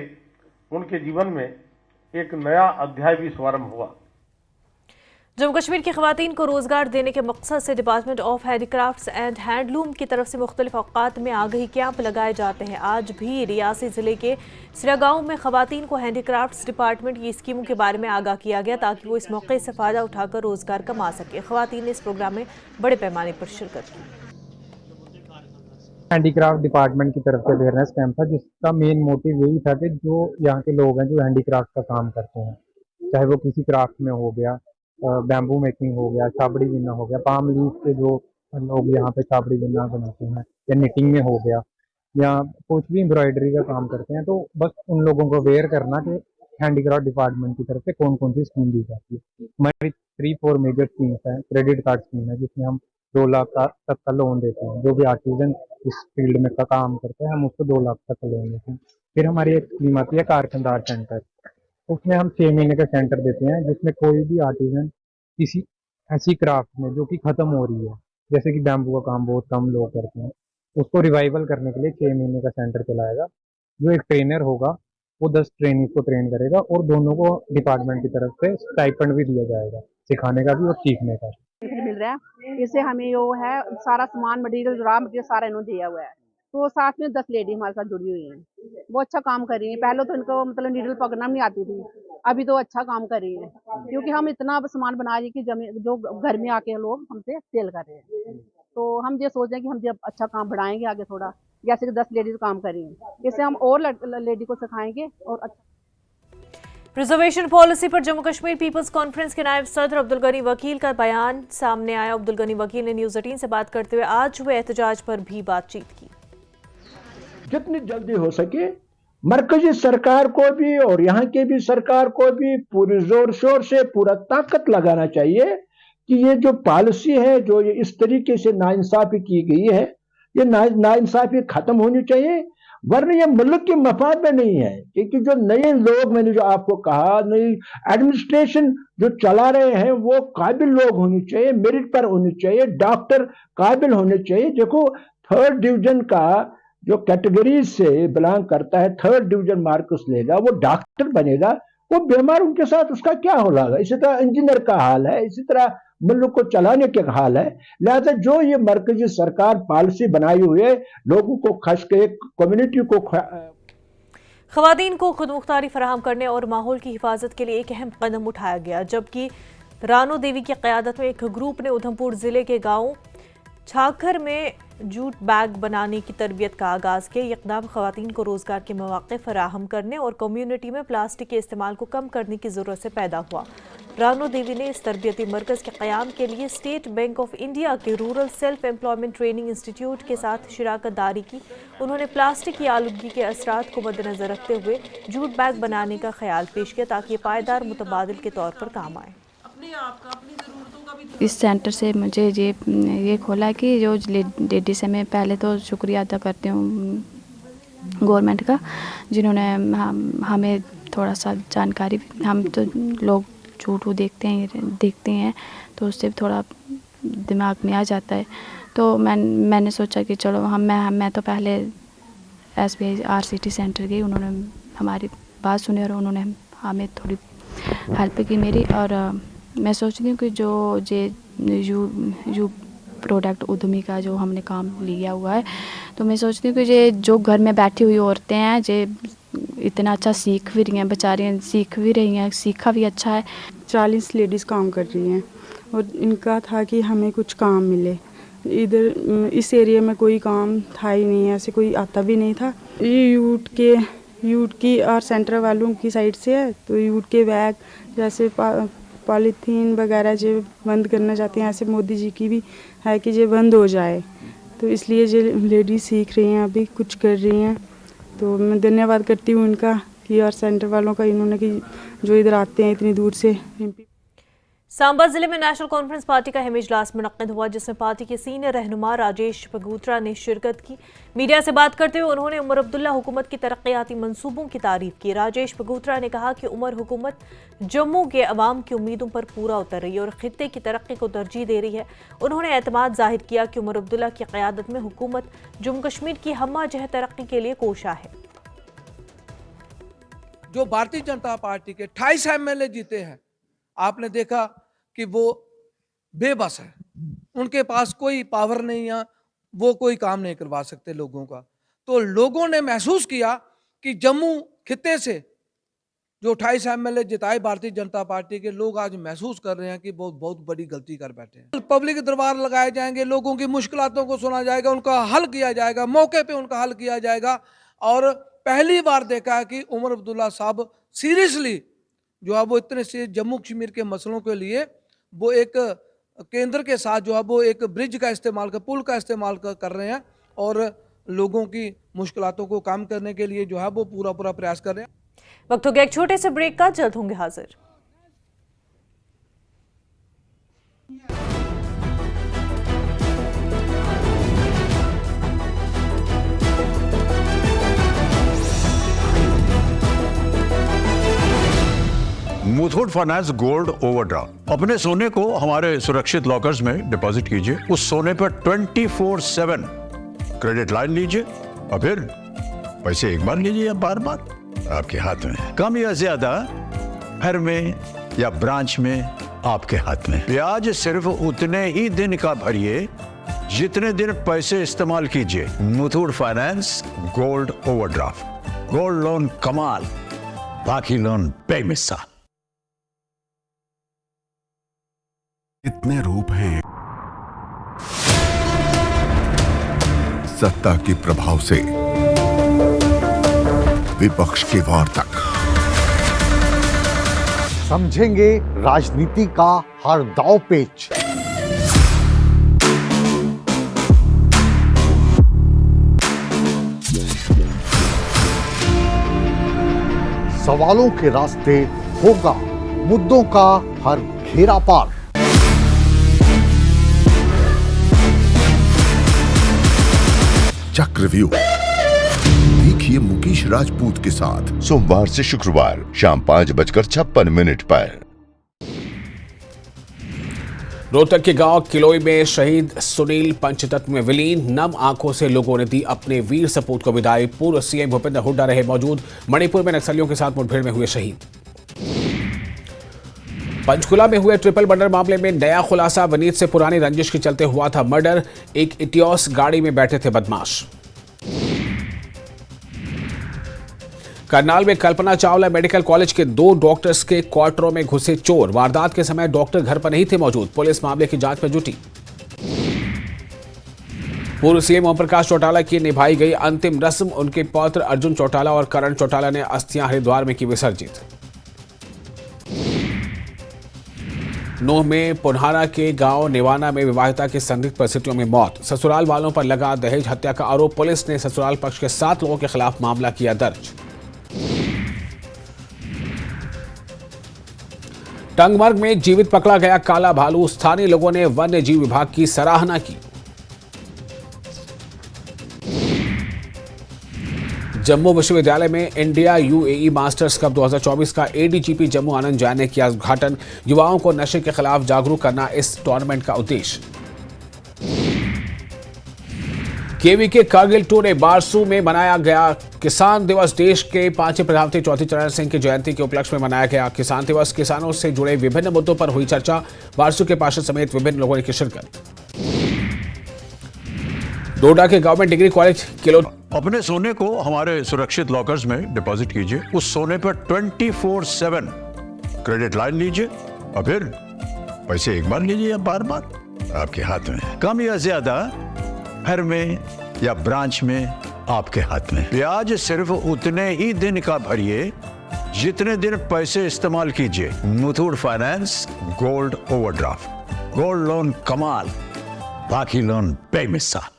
उनके जीवन में एक नया अध्याय भी शुभारंभ हुआ। जम्मू कश्मीर की खवातीन को रोजगार देने के मकसद से department of handicrafts and handloom की तरफ से मुख्तलिफ औकात में आगाही कैंप लगाए जाते हैं। आज भी रियासी जिले के सिरागांव में खवातीन को हैंडीक्राफ्ट्स डिपार्टमेंट की स्कीमों के बारे में आगाह किया गया ताकि वो इस मौके से फ़ायदा उठाकर रोजगार कमा सके। खवातीन ने इस प्रोग्राम में बड़े पैमाने पर शिरकत की। हैंडीक्राफ्ट डिपार्टमेंट की तरफ से अवेयरनेस कैंप था, जिसका मेन मोटिव यही था कि जो यहाँ के लोग हैं जो हैंडीक्राफ्ट का काम करते हैं, चाहे वो किसी क्राफ्ट में हो गया, बैम्बू मेकिंग हो गया, छाबड़ी बिनना हो गया, पाम लीफ के जो लोग यहाँ पे छाबड़ी बिनना बनाते हैं, या निटिंग में हो गया, या कुछ भी एम्ब्रॉयडरी का काम करते हैं, तो बस उन लोगों को अवेयर करना कि हैंडीक्राफ्ट डिपार्टमेंट की तरफ से कौन कौन सी स्कीम दी जाती है। हमारी 3-4 मेजर स्कीम्स हैं। क्रेडिट कार्ड स्कीम है जिसमें हम 2 लाख तक का लोन देते हैं। जो भी आर्टिजन इस फील्ड में का काम करते हैं हम उसको 2 लाख तक का लोन देते हैं। फिर हमारी एक स्कीम आती है कारखंदार सेंटर, उसमें हम 6 महीने का सेंटर देते हैं, जिसमें कोई भी आर्टिजन किसी ऐसी क्राफ्ट में जो कि ख़त्म हो रही है, जैसे कि बैम्बू का काम बहुत कम लोग करते हैं, उसको रिवाइवल करने के लिए 6 महीने का सेंटर चलाएगा। जो एक ट्रेनर होगा वो 10 ट्रेनिंग को ट्रेन करेगा और दोनों को डिपार्टमेंट की तरफ से स्टाइपेंड भी दिया जाएगा, सिखाने का भी और सीखने का भी। मिल रहा है, इससे हमें वो है सारा सामान मटेरियल रॉ मटेरियल सारा इन्होंने दिया हुआ है। तो साथ में 10 लेडी हमारे साथ जुड़ी हुई हैं। वो अच्छा काम कर रही हैं। पहले तो इनको मतलब नीडल पकड़ना नहीं आती थी, अभी तो अच्छा काम कर रही है, क्योंकि हम इतना सामान बना रहे कि जो घर में आके लोग हमसे सेल कर रहे हैं। तो हम ये सोच रहे हैं कि हम जब अच्छा काम बढ़ाएंगे आगे थोड़ा, जैसे कि 10 लेडीज काम कर रही हैं, इससे हम और लेडी को सिखाएंगे और अच्छा। रिजर्वेशन पॉलिसी पर जम्मू कश्मीर पीपल्स कॉन्फ्रेंस के नायब सदर अब्दुल गनी वकील का बयान सामने आया। अब्दुल गनी वकील ने न्यूज़ 18 से बात करते हुए आज हुए एहतजाज पर भी बातचीत की। जितनी जल्दी हो सके मरकजी सरकार को भी और यहाँ के भी सरकार को भी पूरे जोर शोर से पूरा ताकत लगाना चाहिए कि ये जो पॉलिसी है, जो ये इस तरीके से नाइंसाफी की गई है, ये नाइंसाफी खत्म होनी चाहिए, वरना ये मुल्क के मफाद में नहीं है। क्योंकि जो नए लोग, मैंने जो आपको कहा, नई एडमिनिस्ट्रेशन जो चला रहे हैं वो काबिल लोग होने चाहिए, मेरिट पर होने चाहिए, डॉक्टर काबिल होने चाहिए। देखो 3rd डिवीजन का जो कैटेगरी से बिलोंग करता है, 3rd डिवीजन मार्क्स लेगा, वो डॉक्टर बनेगा, वो बीमार उनके साथ उसका क्या होगा। इसी तरह इंजीनियर का हाल है, इसी तरह मुल्क को चलाने के हाल है। लिहाजा जो ये मरकजी सरकार पॉलिसी बनाई हुई है, लोगों को खास कर कम्युनिटी को खवातीन को खुद मुख्तारी फराहम करने और माहौल की हिफाजत के लिए एक अहम कदम उठाया गया, जबकि रानो देवी की क़यादत में एक ग्रुप ने उधमपुर जिले के गाँव छाखर में जूट बैग बनाने की तरबियत का आगाज़ किया। ये इक़दाम ख़वातीन को रोज़गार के मौक़े फ़राहम करने और कम्यूनिटी में प्लास्टिक के इस्तेमाल को कम करने की ज़रूरत से पैदा हुआ। रानो देवी ने इस तरबियती मरकज़ के क़याम के लिए स्टेट बैंक ऑफ इंडिया के rural self employment training institute के साथ शिराकत दारी की। उन्होंने प्लास्टिक की आलूदगी के असरात को मद्देनज़र रखते हुए जूट बैग बनाने का ख्याल पेश किया ताकि ये पायदार मुतबादिल के तौर पर काम आए। इस सेंटर से मुझे ये खोला कि जो लेडी से मैं पहले तो शुक्रिया अदा करती हूँ गवर्नमेंट का, जिन्होंने हमें थोड़ा सा जानकारी, हम तो लोग झूठ देखते हैं तो उससे थोड़ा दिमाग में आ जाता है। तो मैंने सोचा कि चलो मैं तो पहले SBI RCT सेंटर गई, उन्होंने हमारी बात सुनी और उन्होंने हमें थोड़ी हेल्प की मेरी। और मैं सोचती हूँ कि जो यू प्रोडक्ट उद्यमी का जो हमने काम लिया हुआ है, तो मैं सोचती हूँ कि जो घर में बैठी हुई औरतें हैं जो इतना अच्छा सीख भी रही हैं, बेचारियाँ सीख भी रही हैं, सीखा भी अच्छा है। 40 लेडीज़ काम कर रही हैं और इनका था कि हमें कुछ काम मिले। इधर इस एरिया में कोई काम था ही नहीं, ऐसे कोई आता भी नहीं था। ये यूट की और सेंटर वालों की साइड से है, तो यूट के बैग जैसे पॉलीथीन वगैरह जो बंद करना चाहते हैं, ऐसे मोदी जी की भी है कि ये बंद हो जाए। तो इसलिए जो लेडीज सीख रही हैं, अभी कुछ कर रही हैं, तो मैं धन्यवाद करती हूँ उनका कि और सेंटर वालों का, इन्होंने कि जो इधर आते हैं इतनी दूर से। सांबा जिले में नेशनल कॉन्फ्रेंस पार्टी का अहम इजलास मुनक्किद हुआ, जिसमें पार्टी के सीनियर रहनुमा राजेश पगूत्रा ने शिरकत की। मीडिया से बात करते हुए उन्होंने उमर अब्दुल्ला हुकूमत की तरक्याती मंसूबों की तारीफ की। राजेश पगूत्रा ने कहा कि उमर हुकूमत जम्मू के अवाम की उम्मीदों पर पूरा उतर रही है और खित्ते की तरक्की को तरजीह दे रही है। उन्होंने एतमाद जाहिर किया कि उमर अब्दुल्ला की क़यादत में हुकूमत जम्मू कश्मीर की हम्मा जहत तरक्की के लिए कोशा है। जो भारतीय जनता पार्टी के 28 MLA जीते हैं, आपने देखा कि वो बेबस है, उनके पास कोई पावर नहीं है, वो कोई काम नहीं करवा सकते लोगों का। तो लोगों ने महसूस किया कि जम्मू खित्ते से जो 28 MLA जिताए भारतीय जनता पार्टी के, लोग आज महसूस कर रहे हैं कि बहुत बड़ी गलती कर बैठे हैं। पब्लिक दरबार लगाए जाएंगे, लोगों की मुश्किलातों को सुना जाएगा, उनका हल किया जाएगा, मौके पे उनका हल किया जाएगा। और पहली बार देखा है कि उमर अब्दुल्ला साहब सीरियसली जो है वो इतने से जम्मू कश्मीर के मसलों के लिए वो एक केंद्र के साथ जो है वो एक ब्रिज का इस्तेमाल पुल का इस्तेमाल कर रहे हैं और लोगों की मुश्किलातों को कम करने के लिए जो है वो पूरा प्रयास कर रहे हैं। वक्त हो गया एक छोटे से ब्रेक का, जल्द होंगे हाजिर। Muthoot finance gold overdraft. अपने सोने को हमारे सुरक्षित लॉकर्स में डिपॉजिट कीजिए, उस सोने पर 24/7 क्रेडिट लाइन लीजिए और फिर पैसे एक बार लीजिए या बार बार आपके हाथ में। कम या ज्यादा घर में या ब्रांच में आपके हाथ में। ब्याज सिर्फ उतने ही दिन का भरिए जितने दिन पैसे इस्तेमाल कीजिए। Muthoot finance gold overdraft. Gold loan कमाल, बाकी लोन बेमिसाल। कितने रूप हैं सत्ता के प्रभाव से विपक्ष के वार तक। समझेंगे राजनीति का हर दांव पेच। सवालों के रास्ते होगा मुद्दों का हर घेरा पार। चक्रव्यूह देखिए मुकेश राजपूत के साथ सोमवार से शुक्रवार शाम 5:56 पर। रोहतक के गांव किलोई में शहीद सुनील पंचतत्व में विलीन। नम आंखों से लोगों ने दी अपने वीर सपूत को विदाई। पूर्व सीएम भूपेंद्र हुड्डा रहे मौजूद। मणिपुर में नक्सलियों के साथ मुठभेड़ में हुए शहीद। पंचकुला में हुए ट्रिपल मर्डर मामले में नया खुलासा। वनीत से पुरानी रंजिश के चलते हुआ था मर्डर। एक इटियोस गाड़ी में बैठे थे बदमाश। करनाल में कल्पना चावला मेडिकल कॉलेज के 2 डॉक्टर्स के क्वार्टरों में घुसे चोर। वारदात के समय डॉक्टर घर पर नहीं थे मौजूद। पुलिस मामले की जांच में जुटी। पूर्व सीएम ओम प्रकाश चौटाला की निभाई गई अंतिम रस्म। उनके पौत्र अर्जुन चौटाला और करण चौटाला ने अस्थियां हरिद्वार में की विसर्जित। नूंह में पुन्हारा के गांव निवाना में विवाहिता की संदिग्ध परिस्थितियों में मौत। ससुराल वालों पर लगा दहेज हत्या का आरोप। पुलिस ने ससुराल पक्ष के 7 लोगों के खिलाफ मामला किया दर्ज। टंगमर्ग में जीवित पकड़ा गया काला भालू। स्थानीय लोगों ने वन्य जीव विभाग की सराहना की। जम्मू विश्वविद्यालय में इंडिया यूएई मास्टर्स कप 2024 का एडीजीपी जम्मू आनंद जैन ने किया उद्घाटन। युवाओं को नशे के खिलाफ जागरूक करना इस टूर्नामेंट का उद्देश्य। केवी के कारगिल टू ने बारसू में मनाया गया किसान दिवस। देश के 5वें प्रधानमंत्री चौधरी चरण सिंह की जयंती के उपलक्ष्य में मनाया गया किसान दिवस। किसानों से जुड़े विभिन्न मुद्दों पर हुई चर्चा। बारसू के पार्षद समेत विभिन्न लोगों ने की शिरकत। डोडा के गवर्नमेंट डिग्री कॉलेज किलो अपने सोने को हमारे सुरक्षित लॉकर्स में डिपॉजिट कीजिए। उस सोने पर 24/7 क्रेडिट लाइन लीजिए और फिर पैसे एक बार लीजिए या बार बार आपके हाथ में। कम या ज्यादा घर में या ब्रांच में आपके हाथ में। ब्याज सिर्फ उतने ही दिन का भरिए जितने दिन पैसे इस्तेमाल कीजिए। Muthoot finance gold overdraft. Gold loan कमाल, बाकी लोन बेमिसाल।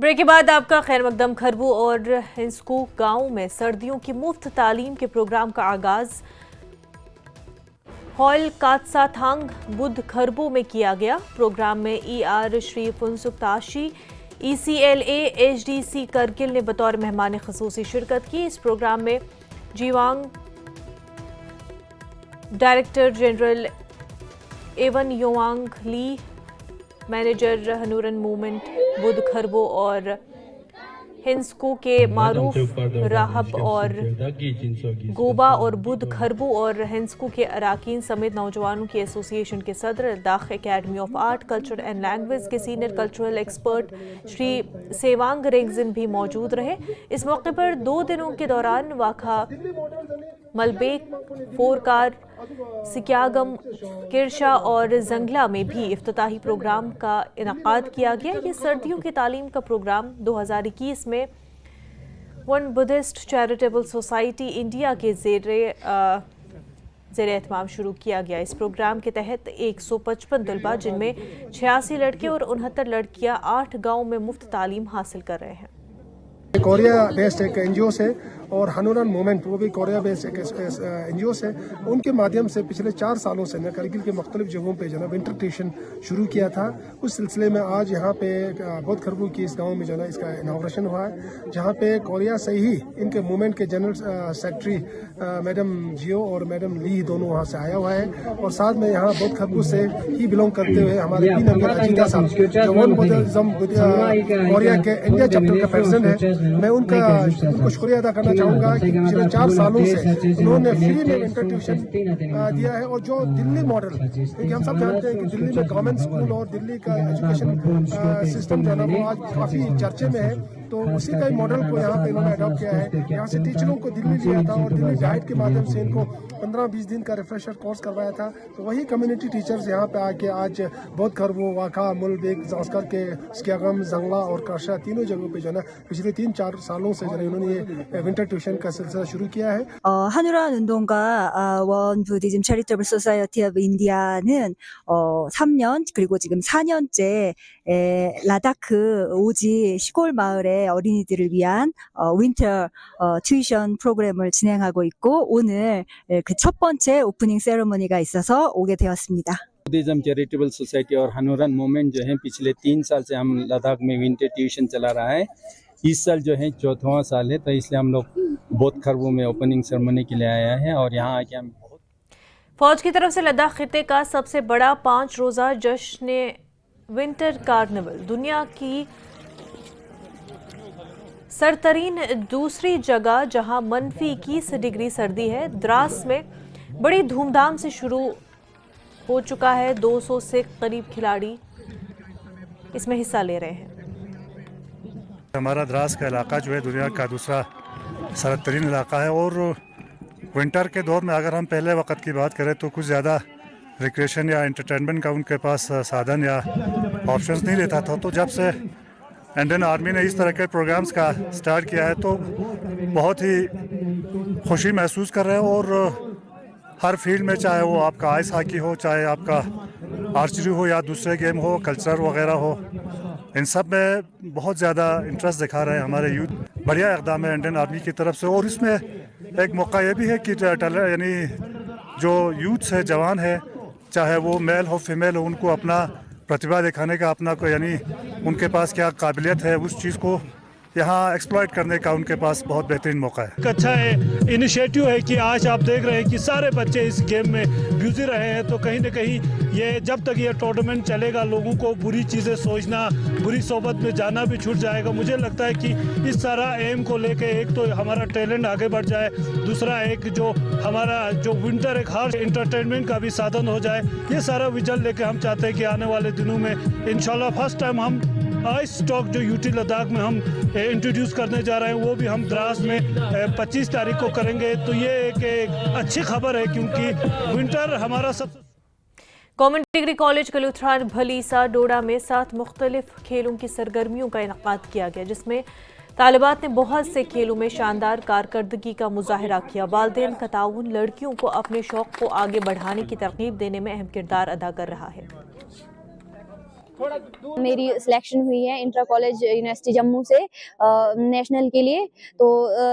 ब्रेक के बाद आपका खैर मकदम। खरबू और हिंसकू गांव में सर्दियों की मुफ्त तालीम के प्रोग्राम का आगाज हॉल कात्साथांग बुद्ध खरबू में किया गया। प्रोग्राम में ER Shri Phunsukh Tashi ECLA HDC Kargil ने बतौर मेहमान ख़ुसूसी शिरकत की। इस प्रोग्राम में जीवांग डायरेक्टर जनरल एवन योवांग ली, मैनेजर हनूरन मूवमेंट बुद्ध खरबो और हिंसकू के मारूफ राहब और गोबा और बुद्ध खरबू और हिंसकू के अराकीन समेत नौजवानों की एसोसिएशन के सदर, Ladakh academy of art culture and language के senior cultural expert Shri Tsewang Rigzin भी मौजूद रहे। इस मौके पर 2 दिनों के दौरान वाखा, मलबेक, फोरकार, सिक्यागम, किरशा और जंगला में भी इफ्तिताही प्रोग्राम का इनकाद किया गया। ये सर्दियों की तालीम का प्रोग्राम 2021 में one Buddhist charitable society India के ज़ेर एहतमाम शुरू किया गया। इस प्रोग्राम के तहत 155 तलबा, जिनमें 86 लड़के और 69 लड़कियां 8 गाँव में मुफ्त तालीम हासिल कर रहे हैं। कोरिया बेस्ड एक NGO से और हनूरन मूवमेंट वो भी कोरिया बेस्ड एक NGO से, उनके माध्यम से पिछले 4 सालों से न करगिल के मुख्तलिफ जगहों पे जो है विंटर ट्यूशन शुरू किया था। उस सिलसिले में आज यहाँ पे बुद्ध खरबू की इस गांव में जो है इसका इनाग्रेशन हुआ है, जहाँ पे कोरिया से ही इनके मूवमेंट के जनरल सेक्रेटरी मैडम जियो और मैडम ली दोनों वहाँ से आया हुआ है। और साथ में यहाँ बुद्ध खरबू से ही बिलोंग करते हुए हमारे पी नंबर अजीता साहब जो वन बुद्धिज्म कोरिया के इंडिया चैप्टर का प्रेसिडेंट है, मैं उनको शुक्रिया अदा करना चाहूँगा कि पिछले 4 सालों से उन्होंने फ्री में विंटर ट्यूशन दिया है। और जो दिल्ली मॉडल, क्योंकि हम सब जानते हैं कि दिल्ली में गवर्नमेंट स्कूल और दिल्ली का एजुकेशन सिस्टम जो है ना वो आज काफ़ी चर्चे में है, तो उसी का ही मॉडल को यहाँ पे इन्होंने अडॉप्ट किया है। यहाँ से टीचरों को दिल्ली लिया था और दिल्ली गाइड के माध्यम से इनको 15-20 दिन का रिफ्रेशर कोर्स करवाया था। तो वही कम्युनिटी टीचर्स यहाँ पे आके आज बुद्ध खरबू, वाखा, मुलबेक, जास्कर के स्क्यागम, जंगला और काशा तीनों जगहों पे जो है ना पिछले 3-4 सालों से जो है इन्होंने ये विंटर ट्यूशन का सिलसिला शुरू किया है। 한우란 운동가 원 부디즘 체리터블 소사이어티 오브 인디아는 3년 그리고 지금 4년째 라다크 오지 시골 마을의 어린이들을 위한 윈터 튜이션 프로그램을 진행하고 있고 오늘 그 첫 번째 오프닝 세레머니가 있어서 오게 되었습니다. बुद्धिज्म चैरिटेबल सोसाइटी और हनूरन मूवमेंट जो है पिछले 3 साल से हम लद्दाख में विंटर ट्यूशन चला रहा है। इस साल जो है 4वां साल है, तो इसलिए हम लोग बुद्ध खरबू में ओपनिंग सेरेमनी के लिए आया है और यहाँ आके हम फौज की तरफ से लद्दाख खिते का सबसे बड़ा 5 रोज़ा जश्न विंटर कार्निवल दुनिया की सरतरीन दूसरी जगह जहां -21 डिग्री सर्दी है, द्रास में बड़ी धूमधाम से शुरू हो चुका है। 200 से करीब खिलाड़ी इसमें हिस्सा ले रहे हैं। हमारा द्रास का इलाका जो है दुनिया का दूसरा सरहद तरीन इलाका है और विंटर के दौर में अगर हम पहले वक्त की बात करें तो कुछ ज़्यादा रिक्रिएशन या एंटरटेनमेंट का उनके पास साधन या ऑप्शंस नहीं रहता था। तो जब से इंडियन आर्मी ने इस तरह के प्रोग्राम्स का स्टार्ट किया है तो बहुत ही खुशी महसूस कर रहे हैं और हर फील्ड में, चाहे वो आपका आइस हॉकी हो, चाहे आपका आर्चरी हो या दूसरे गेम हो, कल्चर वगैरह हो, इन सब में बहुत ज़्यादा इंटरेस्ट दिखा रहे हैं हमारे यूथ। बढ़िया इक़दाम है इंडियन आर्मी की तरफ से। और इसमें एक मौका ये भी है कि यानी जो यूथ है, जवान है, चाहे वो मेल हो फीमेल हो, उनको अपना प्रतिभा दिखाने का, अपना को यानी उनके पास क्या काबिलियत है उस चीज़ को यहाँ एक्सप्लॉइट करने का उनके पास बहुत बेहतरीन मौका है। एक अच्छा इनिशिएटिव है कि आज आप देख रहे हैं कि सारे बच्चे इस गेम में बिजी रहे हैं। तो कहीं ना कहीं ये जब तक ये टूर्नामेंट चलेगा लोगों को बुरी चीज़ें सोचना, बुरी सोबत में जाना भी छूट जाएगा। मुझे लगता है कि इस सारा एम को लेके एक तो हमारा टैलेंट आगे बढ़ जाए, दूसरा एक जो हमारा जो विंटर एक हार्श एंटरटेनमेंट का भी साधन हो जाए। ये सारा विजन लेके हम चाहते हैं कि आने वाले दिनों में इंशाल्लाह फर्स्ट टाइम हम आइस स्टॉक जो यूटी लद्दाख में हम इंट्रोड्यूस करने जा रहे हैं वो भी हम द्रास में 25 तारीख को करेंगे। तो ये एक अच्छी खबर है क्योंकि विंटर हमारा सब। कॉमन डिग्री कॉलेज कलूथरान भलीसा डोडा में 7 मुख्तलिफ खेलों की सरगर्मियों का इनेकाद किया गया, जिसमें तालिबात ने बहुत से खेलों में शानदार कारकर्दगी का मुजाहरा किया। वालिदैन का ताउन लड़कियों को अपने शौक को आगे बढ़ाने की तरगीब देने में अहम किरदार अदा कर रहा है। मेरी सिलेक्शन हुई है इंटर कॉलेज यूनिवर्सिटी जम्मू से नेशनल के लिए। तो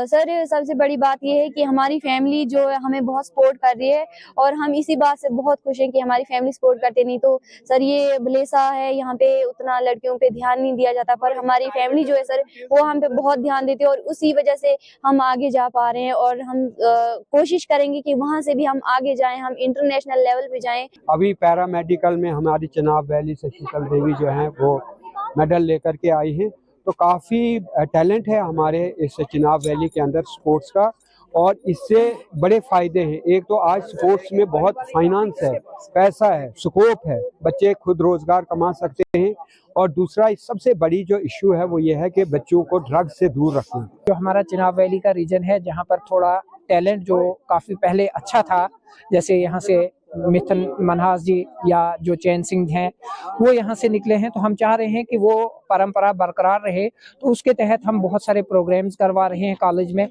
सर सबसे बड़ी बात ये है कि हमारी फैमिली जो है हमें बहुत सपोर्ट कर रही है और हम इसी बात से बहुत खुश हैं कि हमारी फैमिली सपोर्ट करते। नहीं तो सर ये भलेसा है, यहाँ पे उतना लड़कियों पे ध्यान नहीं दिया जाता, पर हमारी फैमिली जो है सर वो हम पे बहुत ध्यान देती है और उसी वजह से हम आगे जा पा रहे हैं। और हम कोशिश करेंगे कि वहाँ से भी हम आगे जाएं, हम इंटरनेशनल लेवल पे जाएं। अभी पैरामेडिकल में हमारी चनाब वैली से शीतल देवी जो हैं वो मेडल लेकर के आई हैं। तो काफ़ी टैलेंट है हमारे इस चिनाब वैली के अंदर स्पोर्ट्स का और इससे बड़े फ़ायदे हैं। एक तो आज स्पोर्ट्स में बहुत फाइनेंस है, पैसा है, स्कोप है, बच्चे खुद रोज़गार कमा सकते हैं। और दूसरा सबसे बड़ी जो इशू है वो ये है कि बच्चों को ड्रग्स से दूर रखना। जो हमारा चिनाब वैली का रीजन है जहाँ पर थोड़ा टैलेंट जो काफ़ी पहले अच्छा था, जैसे यहाँ से मिथुन मनहास जी या जो चैन सिंह हैं वो यहाँ से निकले हैं, तो हम चाह रहे हैं कि वो परंपरा बरकरार रहे। तो उसके तहत हम बहुत सारे प्रोग्राम्स करवा रहे हैं कॉलेज में।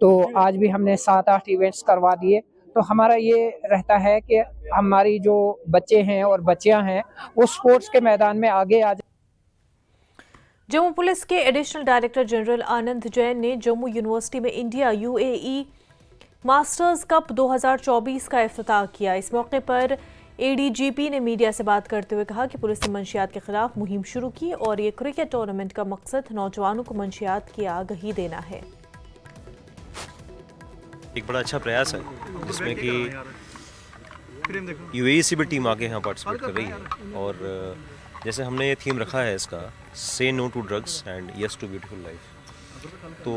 तो आज भी हमने 7-8 इवेंट्स करवा दिए। तो हमारा ये रहता है कि हमारी जो बच्चे हैं और बच्चियां हैं वो स्पोर्ट्स के मैदान में आगे आ जाए। जम्मू पुलिस के एडिशनल डायरेक्टर जनरल आनंद जैन ने जम्मू यूनिवर्सिटी में इंडिया यूएई मास्टर्स कप 2024 का इफ्तिताह किया। इस मौके पर एडीजीपी ने मीडिया से बात करते हुए कहा कि पुलिस ने मंशियात के खिलाफ मुहिम शुरू की और ये क्रिकेट टूर्नामेंट का मकसद नौजवानों को मंशियात की आगाही देना है। एक बड़ा अच्छा प्रयास है जिसमें कि यूएई से भी टीम आके यहाँ पार्टिसिपेट कर रही है और जैसे हमने ये थीम रखा है इसका से no to drugs and yes to beautiful life. तो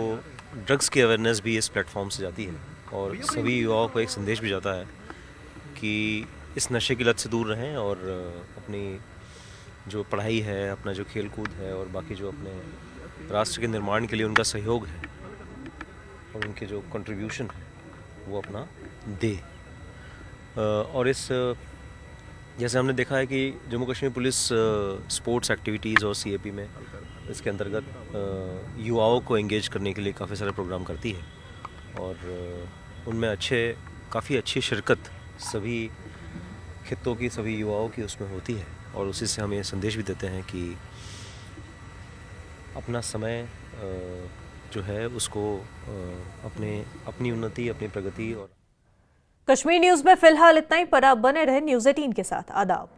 ड्रग्स की अवेयरनेस भी इस प्लेटफॉर्म से जाती है और सभी युवाओं को एक संदेश भी जाता है कि इस नशे की लत से दूर रहें और अपनी जो पढ़ाई है, अपना जो खेल कूद है और बाकी जो अपने राष्ट्र के निर्माण के लिए उनका सहयोग है और उनके जो कंट्रीब्यूशन है वो अपना दे। और इस जैसे हमने देखा है कि Jammu Kashmir police sports activities और सीएपी में इसके अंतर्गत युवाओं को एंगेज करने के लिए काफ़ी सारे प्रोग्राम करती है और उनमें काफ़ी अच्छी शिरकत सभी खित्तों की, सभी युवाओं की उसमें होती है और उसी से हम ये संदेश भी देते हैं कि अपना समय जो है उसको अपनी उन्नति, अपनी प्रगति और कश्मीर न्यूज़ में फिलहाल इतना ही, पर आप बने रहे न्यूज़ 18 के साथ। आदाब।